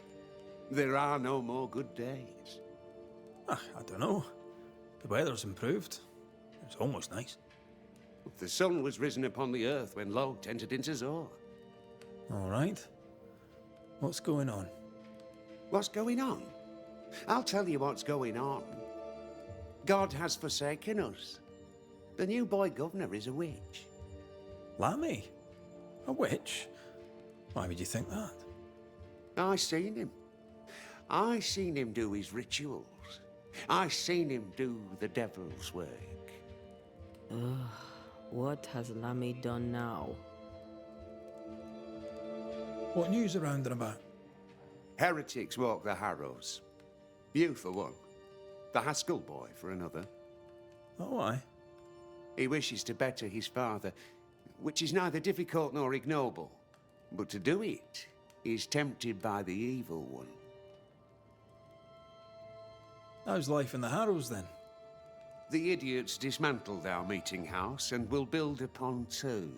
Speaker 11: There are no more good days.
Speaker 2: I don't know. The weather's improved. It's almost nice.
Speaker 11: The sun was risen upon the earth when Lot entered into Zor.
Speaker 2: All right. What's going on?
Speaker 11: What's going on? I'll tell you what's going on. God has forsaken us. The new boy governor is a witch.
Speaker 2: Lammy? A witch? Why would you think that?
Speaker 11: I seen him. I seen him do his rituals. I seen him do the devil's work.
Speaker 10: What has Lammy done now?
Speaker 2: What news around and about?
Speaker 11: Heretics walk the harrows. You for one. The Haskell boy for another.
Speaker 2: Oh, aye.
Speaker 11: He wishes to better his father, which is neither difficult nor ignoble. But to do it, he is tempted by the evil one.
Speaker 2: How's life in the Harrows, then?
Speaker 11: The idiots dismantled our meeting house and will build a pontoon.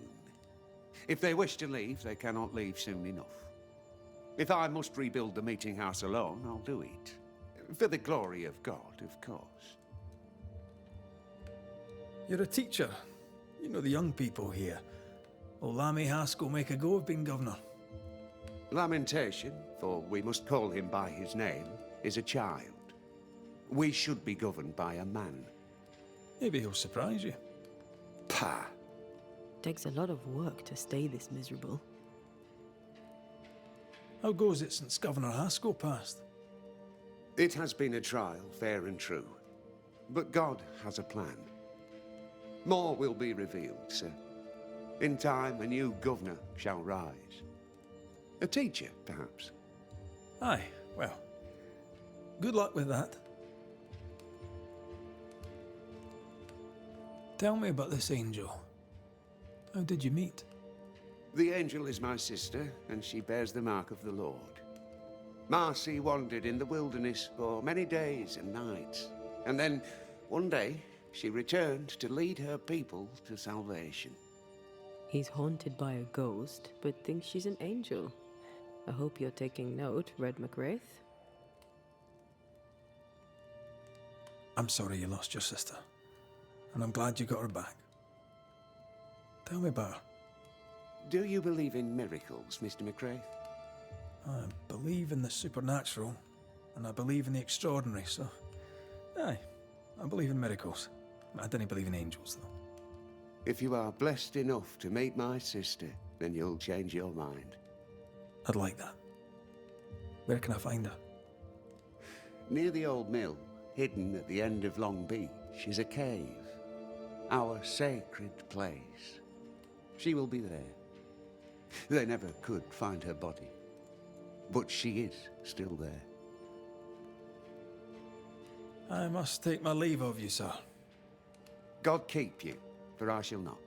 Speaker 11: If they wish to leave, they cannot leave soon enough. If I must rebuild the meeting house alone, I'll do it. For the glory of God, of course.
Speaker 2: You're a teacher. You know the young people here. Will Lammy Haskell make a go of being governor?
Speaker 11: Lamentation, for we must call him by his name, is a child. We should be governed by a man.
Speaker 2: Maybe he'll surprise you.
Speaker 11: Pah!
Speaker 10: Takes a lot of work to stay this miserable.
Speaker 2: How goes it since Governor Haskell passed?
Speaker 11: It has been a trial, fair and true. But God has a plan. More will be revealed, sir. In time, a new governor shall rise. A teacher, perhaps.
Speaker 2: Aye, well, good luck with that. Tell me about this angel. How did you meet?
Speaker 11: The angel is my sister, and she bears the mark of the Lord. Marcy wandered in the wilderness for many days and nights, and then, one day, she returned to lead her people to salvation.
Speaker 10: He's haunted by a ghost, but thinks she's an angel. I hope you're taking note, Red McWraith.
Speaker 2: I'm sorry you lost your sister, and I'm glad you got her back. Tell me about her.
Speaker 11: Do you believe in miracles, Mr. McRae?
Speaker 2: I believe in the supernatural, and I believe in the extraordinary, so... Aye, I believe in miracles. I don't believe in angels, though.
Speaker 11: If you are blessed enough to meet my sister, then you'll change your mind.
Speaker 2: I'd like that. Where can I find her?
Speaker 11: Near the old mill, hidden at the end of Long Beach, is a cave. Our sacred place. She will be there. They never could find her body, but she is still there.
Speaker 2: I must take my leave of you, sir.
Speaker 11: God keep you, for I shall not.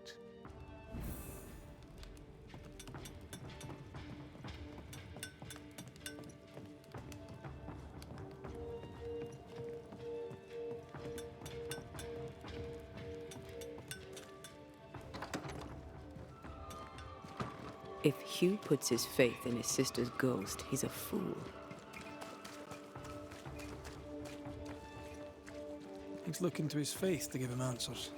Speaker 10: If Hugh puts his faith in his sister's ghost, he's a fool.
Speaker 2: He's looking to his faith to give him answers.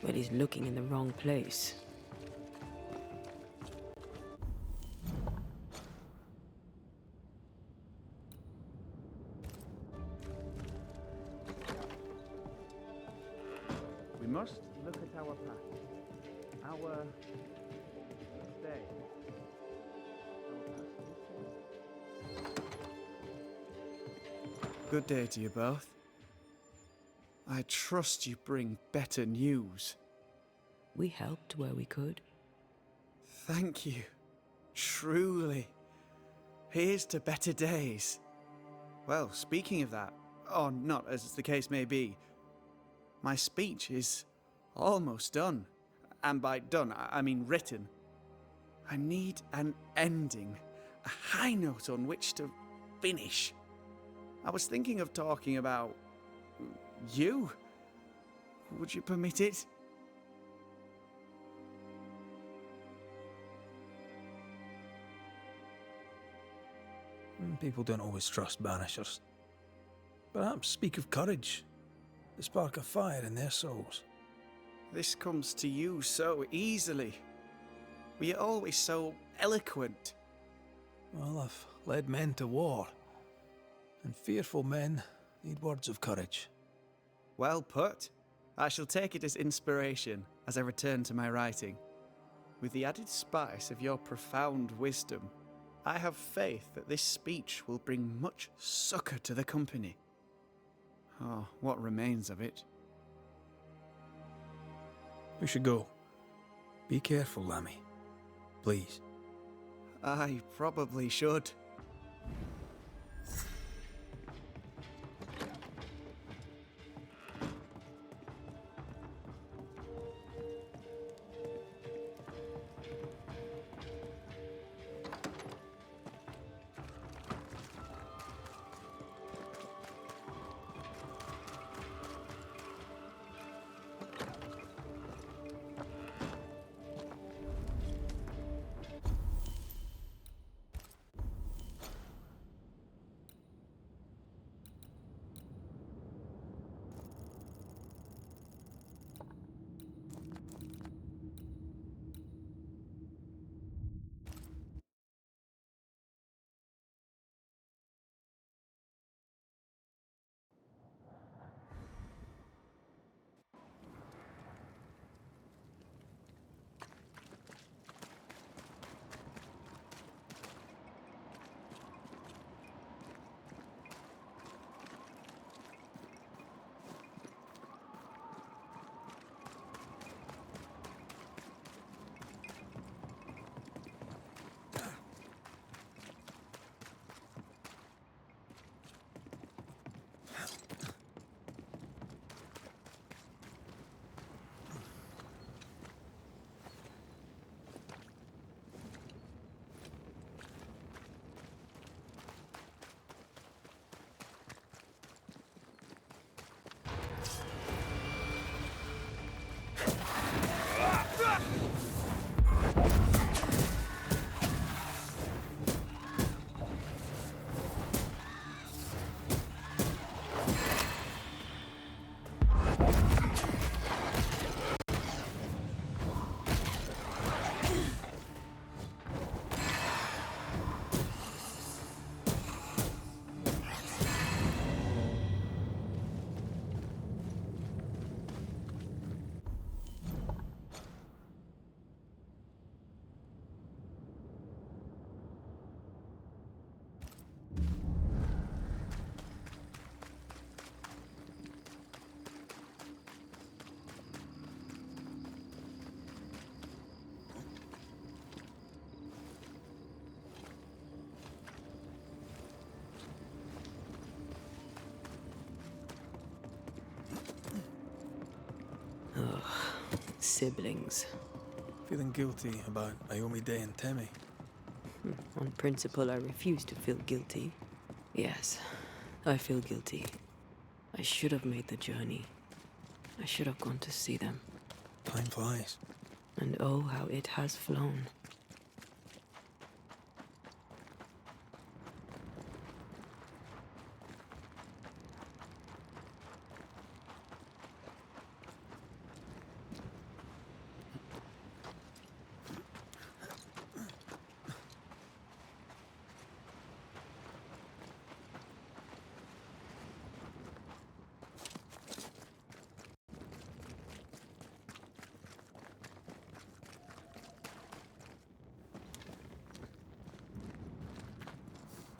Speaker 10: But he's looking in the wrong place.
Speaker 4: We must look at our past. Our day. Good day to you both. I trust you bring better news.
Speaker 10: We helped where we could.
Speaker 4: Thank you. Truly. Here's to better days. Well, speaking of that, or not as the case may be, my speech is almost done. And by done, I mean written. I need an ending, a high note on which to finish. I was thinking of talking about you. Would you permit it?
Speaker 2: People don't always trust Banishers. Perhaps speak of courage, the spark of fire in their souls.
Speaker 4: This comes to you so easily. Were you always so eloquent?
Speaker 2: Well, I've led men to war, and fearful men need words of courage.
Speaker 4: Well put. I shall take it as inspiration as I return to my writing. With the added spice of your profound wisdom, I have faith that this speech will bring much succour to the company. Oh, what remains of it?
Speaker 2: We should go. Be careful, Lammy. Please.
Speaker 4: I probably should.
Speaker 10: siblings.
Speaker 2: Feeling guilty about Naomi Day and Temmie?
Speaker 10: On principle, I refuse to feel guilty. Yes, I feel guilty. I should have made the journey. I should have gone to see them.
Speaker 2: Time flies.
Speaker 10: And oh, how it has flown.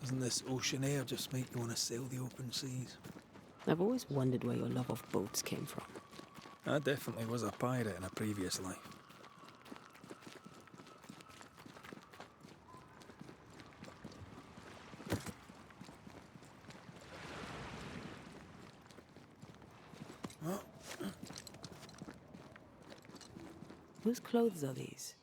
Speaker 2: Doesn't this ocean air just make you want to sail the open seas?
Speaker 10: I've always wondered where your love of boats came from.
Speaker 2: I definitely was a pirate in a previous life.
Speaker 10: Whose clothes are these?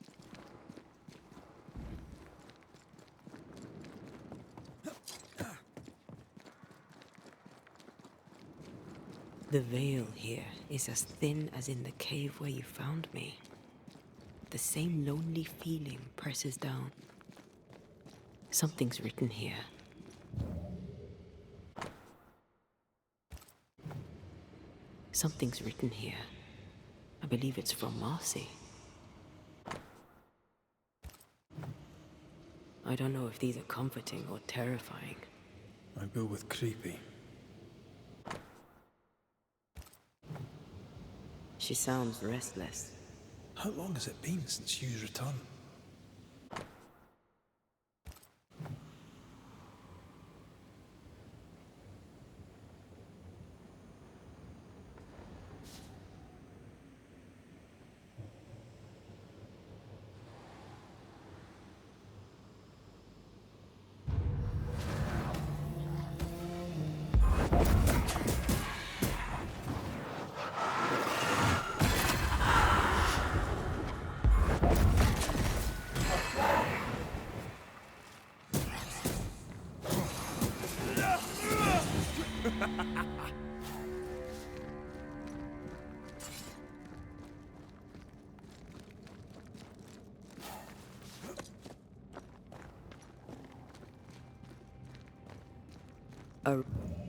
Speaker 10: The veil here is as thin as in the cave where you found me. The same lonely feeling presses down. Something's written here. Something's written here. I believe it's from Marcy. I don't know if these are comforting or terrifying.
Speaker 2: I go with creepy.
Speaker 10: She sounds restless.
Speaker 2: How long has it been since Hugh's return?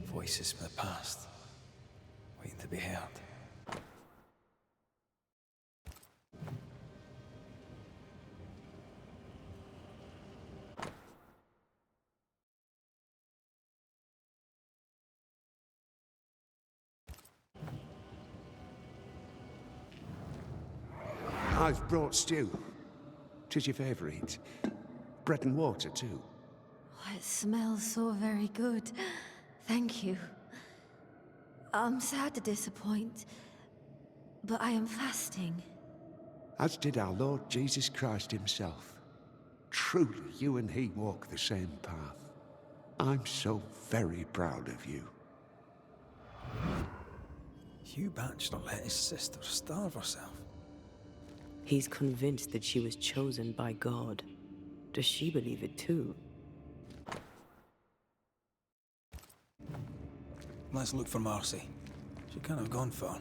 Speaker 2: Voices from the past, waiting to be heard.
Speaker 11: I've brought stew. 'Tis your favourite. Bread and water, too.
Speaker 1: Oh, it smells so very good. Thank you. I'm sad to disappoint, but I am fasting.
Speaker 11: As did our Lord Jesus Christ himself. Truly, you and he walk the same path. I'm so very proud of you.
Speaker 2: Hugh Batchelor let his sister starve herself.
Speaker 10: He's convinced that she was chosen by God. Does she believe it too?
Speaker 2: Let's look for Marcy. She can't have gone far.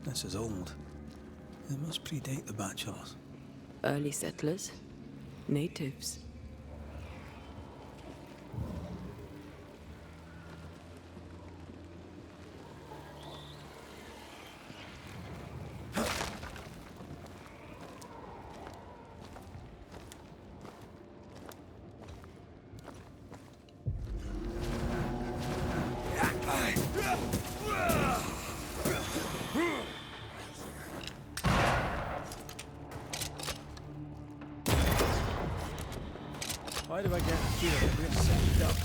Speaker 2: This is old. It must predate the Batchelors.
Speaker 10: Early settlers? Natives?
Speaker 2: Why do I get the feeling that we're set up?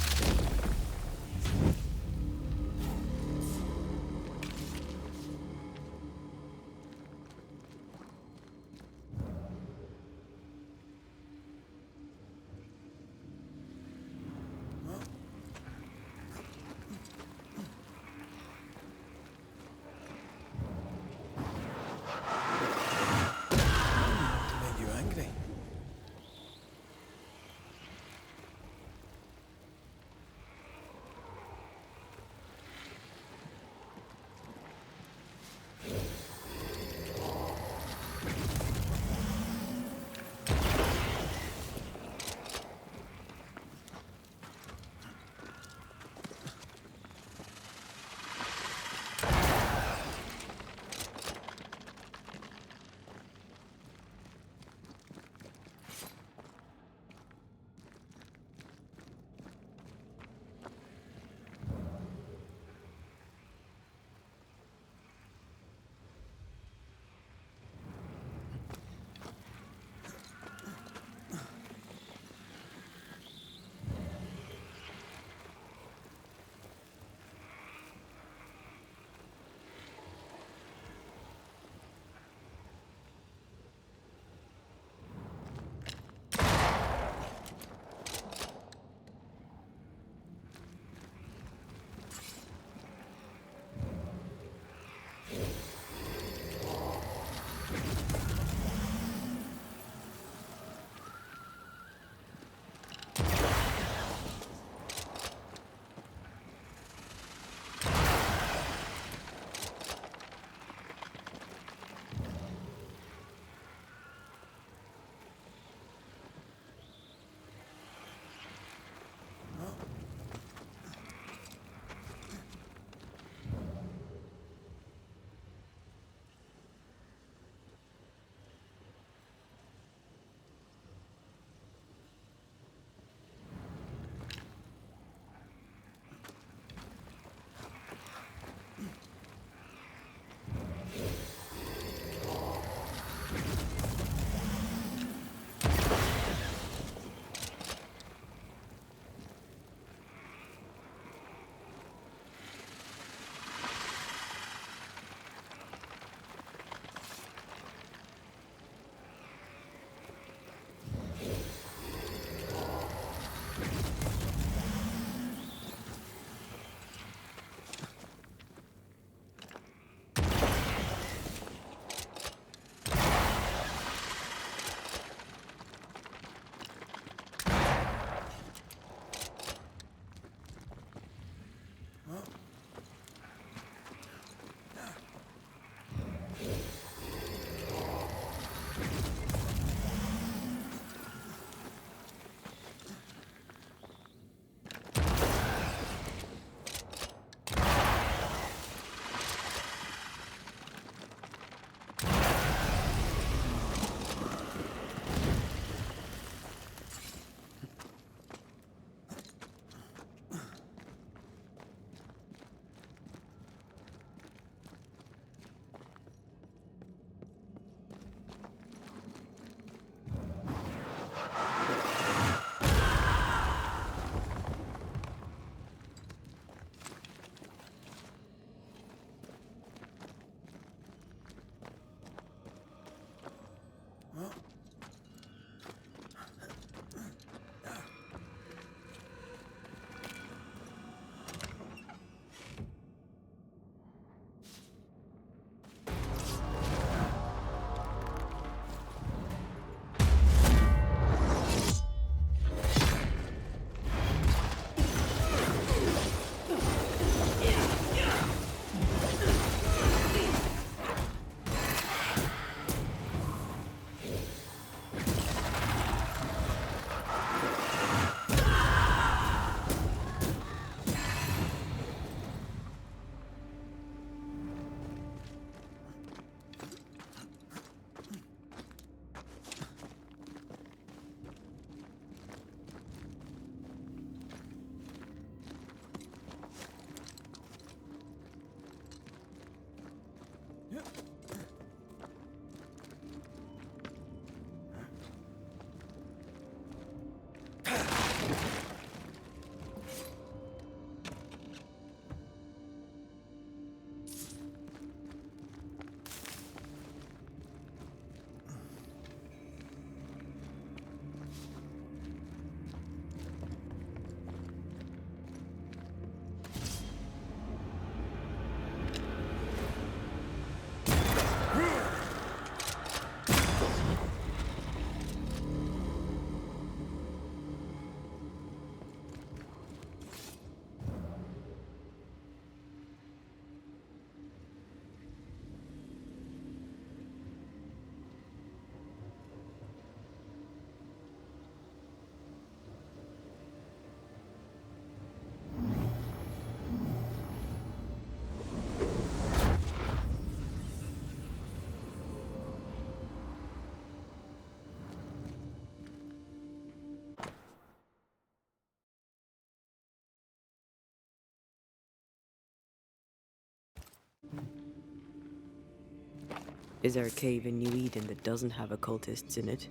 Speaker 10: Is there a cave in New Eden that doesn't have occultists in it?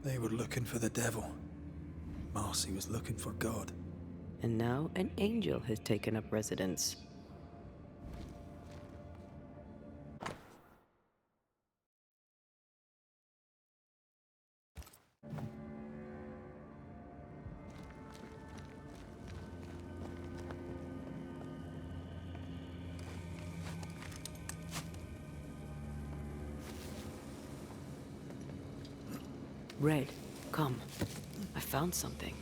Speaker 2: They were looking for the devil. Marcy was looking for God.
Speaker 10: And now an angel has taken up residence. Red, come. I found something.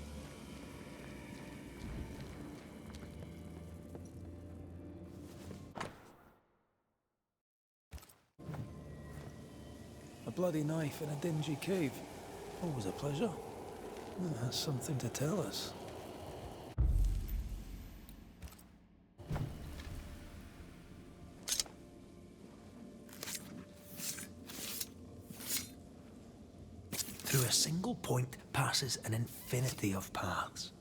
Speaker 2: A bloody knife in a dingy cave. Always a pleasure. It has something to tell us.
Speaker 9: Through a single point passes an infinity of paths.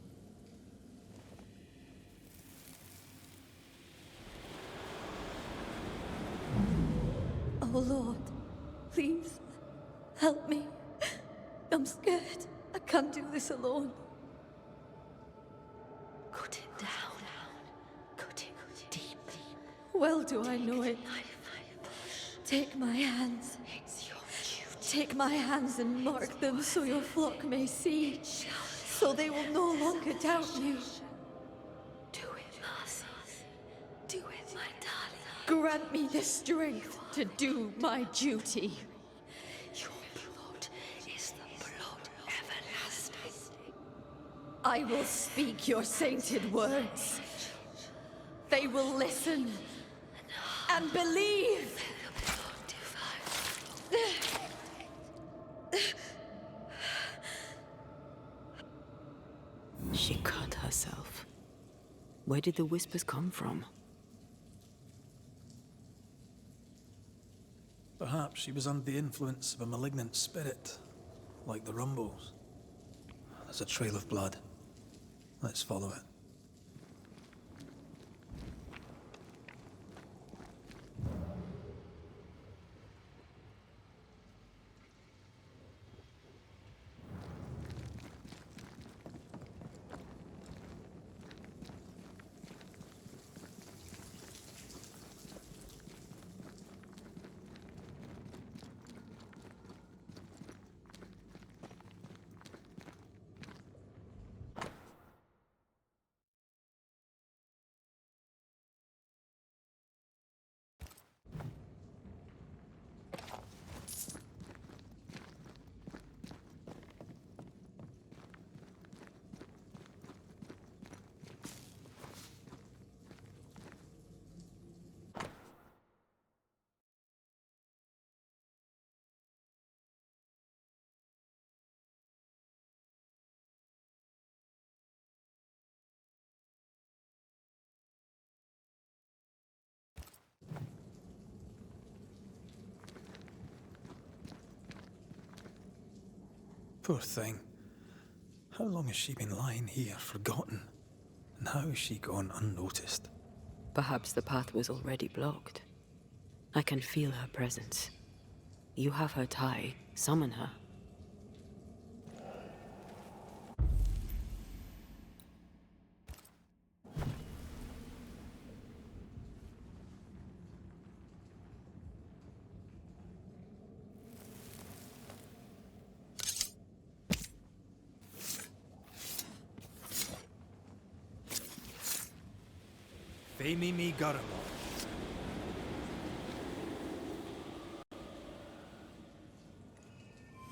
Speaker 12: Oh Lord, please, help me. I'm scared. I can't do this alone. Cut it down. Cut it deep. Well do I know it. Take my hands. Take my hands and mark them so your flock may see, so they will no longer doubt you. Do it, Marcy. Do it, my darling. Grant me the strength to do my duty. Your blood is the blood everlasting. I will speak your sainted words. They will listen and believe.
Speaker 10: She cut herself. Where did the whispers come from?
Speaker 2: Perhaps she was under the influence of a malignant spirit, like the Rumbles. There's a trail of blood. Let's follow it. Poor thing. How long has she been lying here, forgotten? And how has she gone unnoticed?
Speaker 10: Perhaps the path was already blocked. I can feel her presence. You have her tie. Summon her.
Speaker 2: Femi me Garamo.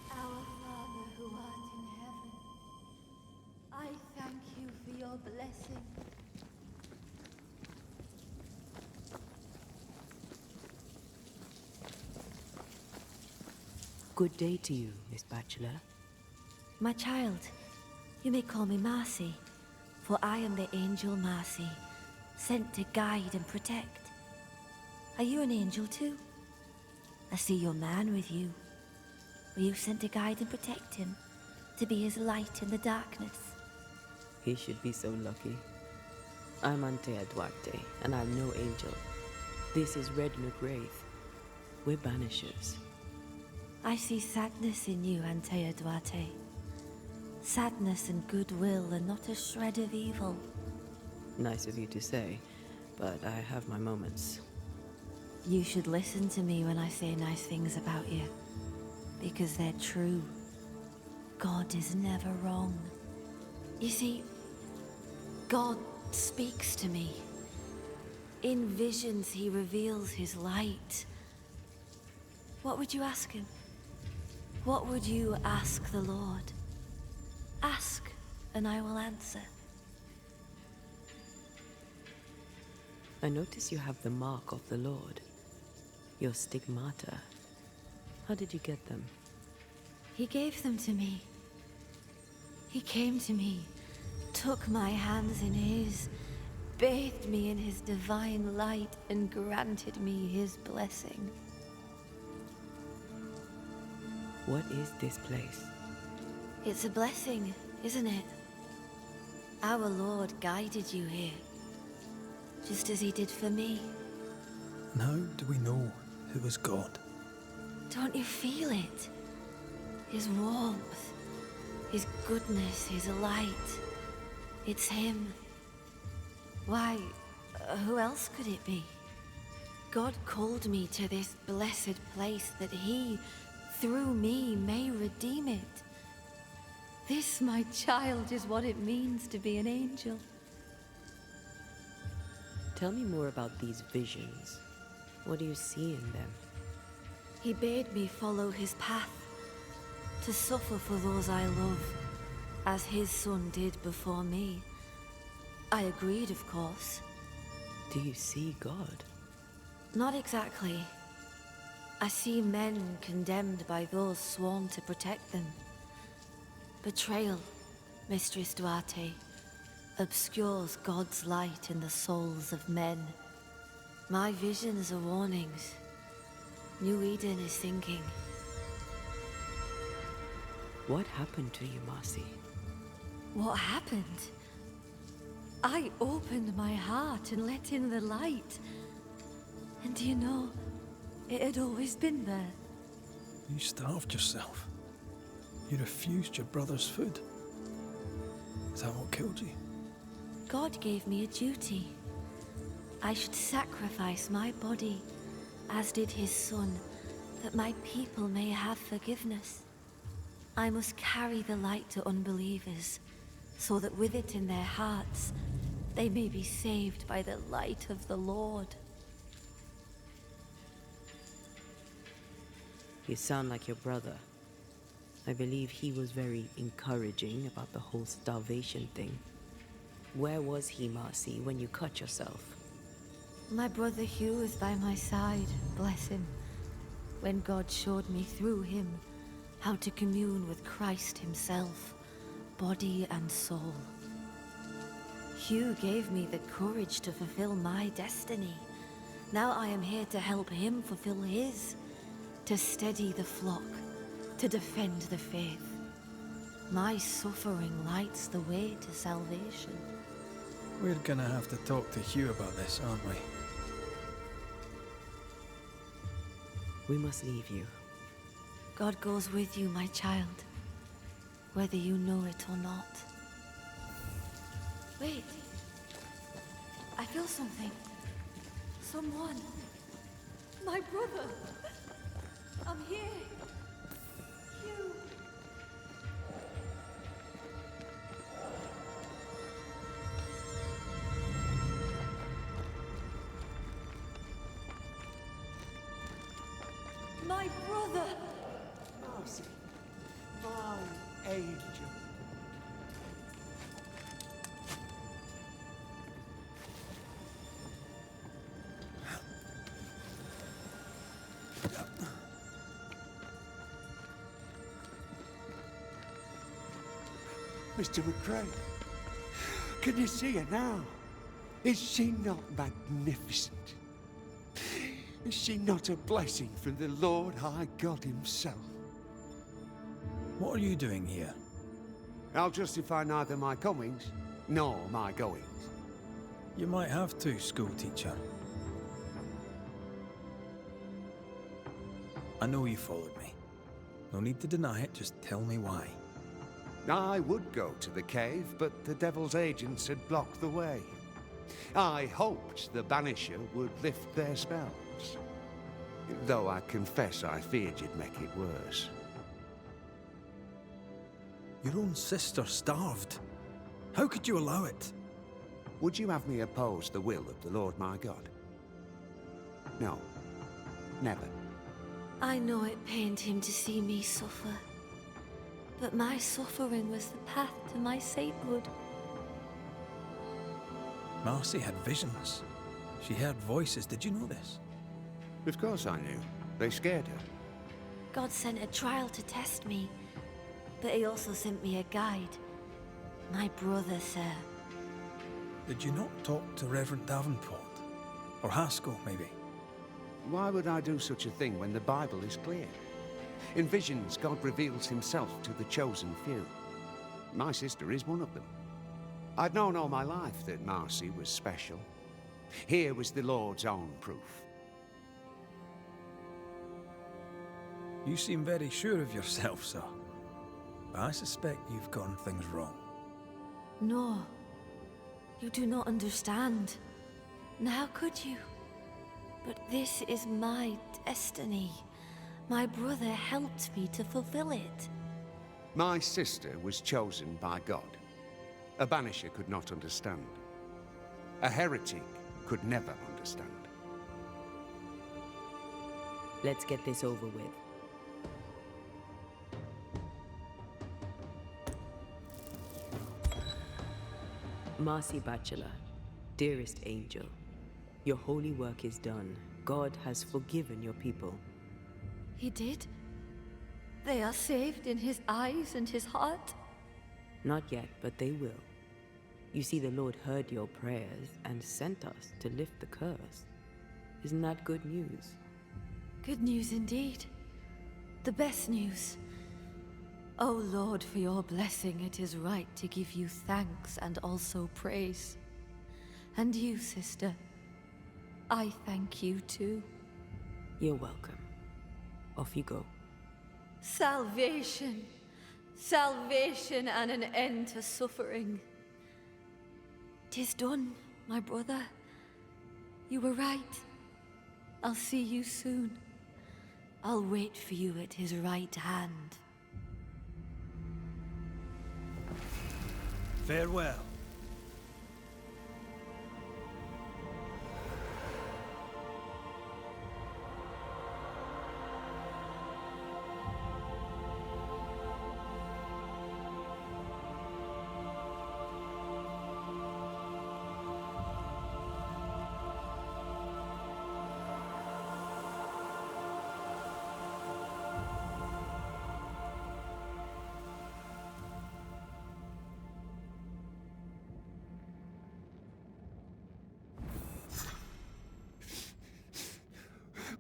Speaker 12: Our Father who art in heaven, I thank you for your blessing.
Speaker 10: Good day to you, Miss Bachelor.
Speaker 12: My child, you may call me Marcy, for I am the angel Marcy, sent to guide and protect. Are you an angel too? I see your man with you. Were you sent to guide and protect him, to be his light in the darkness?
Speaker 10: He should be so lucky. I'm Antea Duarte, and I'm no angel. This is Red McGrath. We're Banishers.
Speaker 12: I see sadness in you, Antea Duarte. Sadness and goodwill and not a shred of evil.
Speaker 10: Nice of you to say, but I have my moments.
Speaker 12: You should listen to me when I say nice things about you, because they're true. God is never wrong. You see, God speaks to me. In visions, he reveals his light. What would you ask him? What would you ask the Lord? Ask, and I will answer.
Speaker 10: I notice you have the mark of the Lord. Your stigmata. How did you get them?
Speaker 12: He gave them to me. He came to me, took my hands in his, bathed me in his divine light, and granted me his blessing.
Speaker 10: What is this place?
Speaker 12: It's a blessing, isn't it? Our Lord guided you here, just as he did for me.
Speaker 2: And how do we know it was God?
Speaker 12: Don't you feel it? His warmth, his goodness, his light. It's him. Why, who else could it be? God called me to this blessed place that he, through me, may redeem it. This, my child, is what it means to be an angel.
Speaker 10: Tell me more about these visions. What do you see in them?
Speaker 12: He bade me follow his path, to suffer for those I love, as his son did before me. I agreed, of course.
Speaker 10: Do you see God?
Speaker 12: Not exactly. I see men condemned by those sworn to protect them. Betrayal, Mistress Duarte, obscures God's light in the souls of men. My visions are warnings. New Eden is sinking.
Speaker 10: What happened to you, Marcy?
Speaker 12: What happened? I opened my heart and let in the light. And do you know, it had always been there.
Speaker 2: You starved yourself. You refused your brother's food. Is that what killed you?
Speaker 12: God gave me a duty. I should sacrifice my body, as did his son, that my people may have forgiveness. I must carry the light to unbelievers, so that with it in their hearts, they may be saved by the light of the Lord.
Speaker 10: You sound like your brother. I believe he was very encouraging about the whole starvation thing. Where was he, Marcy, when you cut yourself?
Speaker 12: My brother Hugh is by my side, bless him, when God showed me through him how to commune with Christ himself, body and soul. Hugh gave me the courage to fulfill my destiny. Now I am here to help him fulfill his, to steady the flock, to defend the faith. My suffering lights the way to salvation.
Speaker 2: We're gonna have to talk to Hugh about this, aren't we?
Speaker 10: We must leave you.
Speaker 12: God goes with you, my child, whether you know it or not. Wait. I feel something. Someone. My brother. I'm here. You. My brother.
Speaker 11: Marcy, my angel. Mr. McCrae, can you see her now? Is she not magnificent? Is she not a blessing from the Lord High God himself?
Speaker 2: What are you doing here?
Speaker 11: I'll justify neither my comings nor my goings.
Speaker 2: You might have to, schoolteacher. I know you followed me. No need to deny it, just tell me why.
Speaker 11: I would go to the cave, but the Devil's agents had blocked the way. I hoped the Banisher would lift their spells. Though I confess I feared you'd make it worse.
Speaker 2: Your own sister starved. How could you allow it?
Speaker 11: Would you have me oppose the will of the Lord my God? No. Never.
Speaker 12: I know it pained him to see me suffer. But my suffering was the path to my sainthood.
Speaker 2: Marcy had visions. She heard voices. Did you know this?
Speaker 11: Of course I knew. They scared her.
Speaker 12: God sent a trial to test me. But he also sent me a guide. My brother, sir.
Speaker 2: Did you not talk to Reverend Davenport? Or Haskell, maybe?
Speaker 11: Why would I do such a thing when the Bible is clear? In visions, God reveals himself to the chosen few. My sister is one of them. I'd known all my life that Marcy was special. Here was the Lord's own proof.
Speaker 2: You seem very sure of yourself, sir. But I suspect you've gotten things wrong.
Speaker 12: No. You do not understand. And how could you? But this is my destiny. My brother helped me to fulfill it.
Speaker 11: My sister was chosen by God. A banisher could not understand. A heretic could never understand.
Speaker 10: Let's get this over with. Marcy Bachelor, dearest angel, your holy work is done. God has forgiven your people.
Speaker 12: He did? They are saved in his eyes and his heart?
Speaker 10: Not yet, but they will. You see, the Lord heard your prayers and sent us to lift the curse. Isn't that good news?
Speaker 12: Good news indeed. The best news. O Lord, for your blessing, it is right to give you thanks and also praise. And you, sister, I thank you too.
Speaker 10: You're welcome. Off you go.
Speaker 12: Salvation. Salvation and an end to suffering. 'Tis done, my brother. You were right. I'll see you soon. I'll wait for you at his right hand.
Speaker 2: Farewell.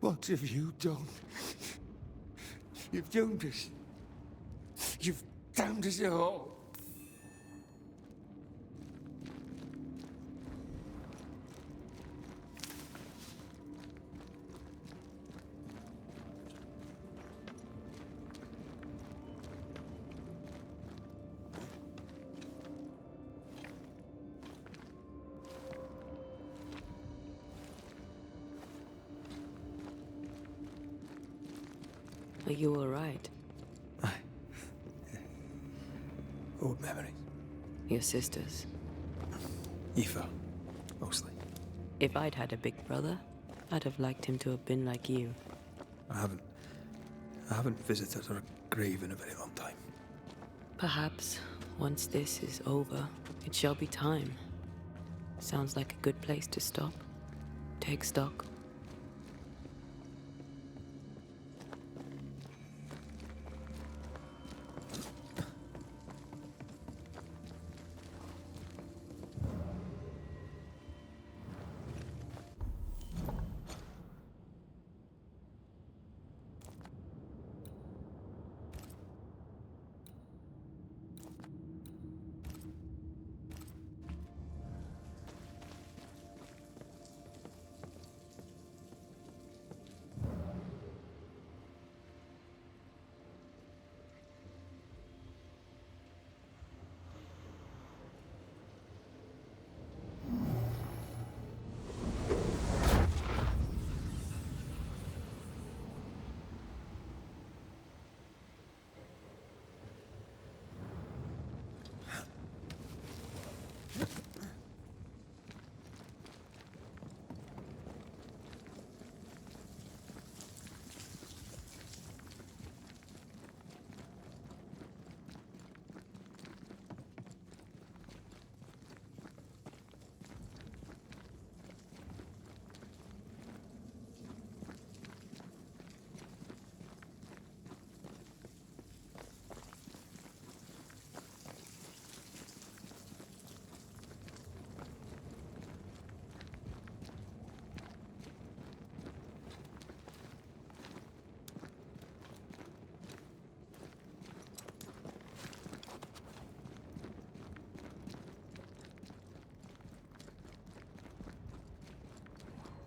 Speaker 11: What have you done? You've doomed us. You've damned us all.
Speaker 10: Are you alright?
Speaker 2: Aye. Old memories.
Speaker 10: Your sisters.
Speaker 2: Aoife, mostly.
Speaker 10: If I'd had a big brother, I'd have liked him to have been like you.
Speaker 2: I haven't visited her grave in a very long time.
Speaker 10: Perhaps, once this is over, it shall be time. Sounds like a good place to stop. Take stock.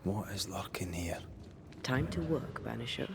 Speaker 2: What is lurking here?
Speaker 10: Time to work, Banisher.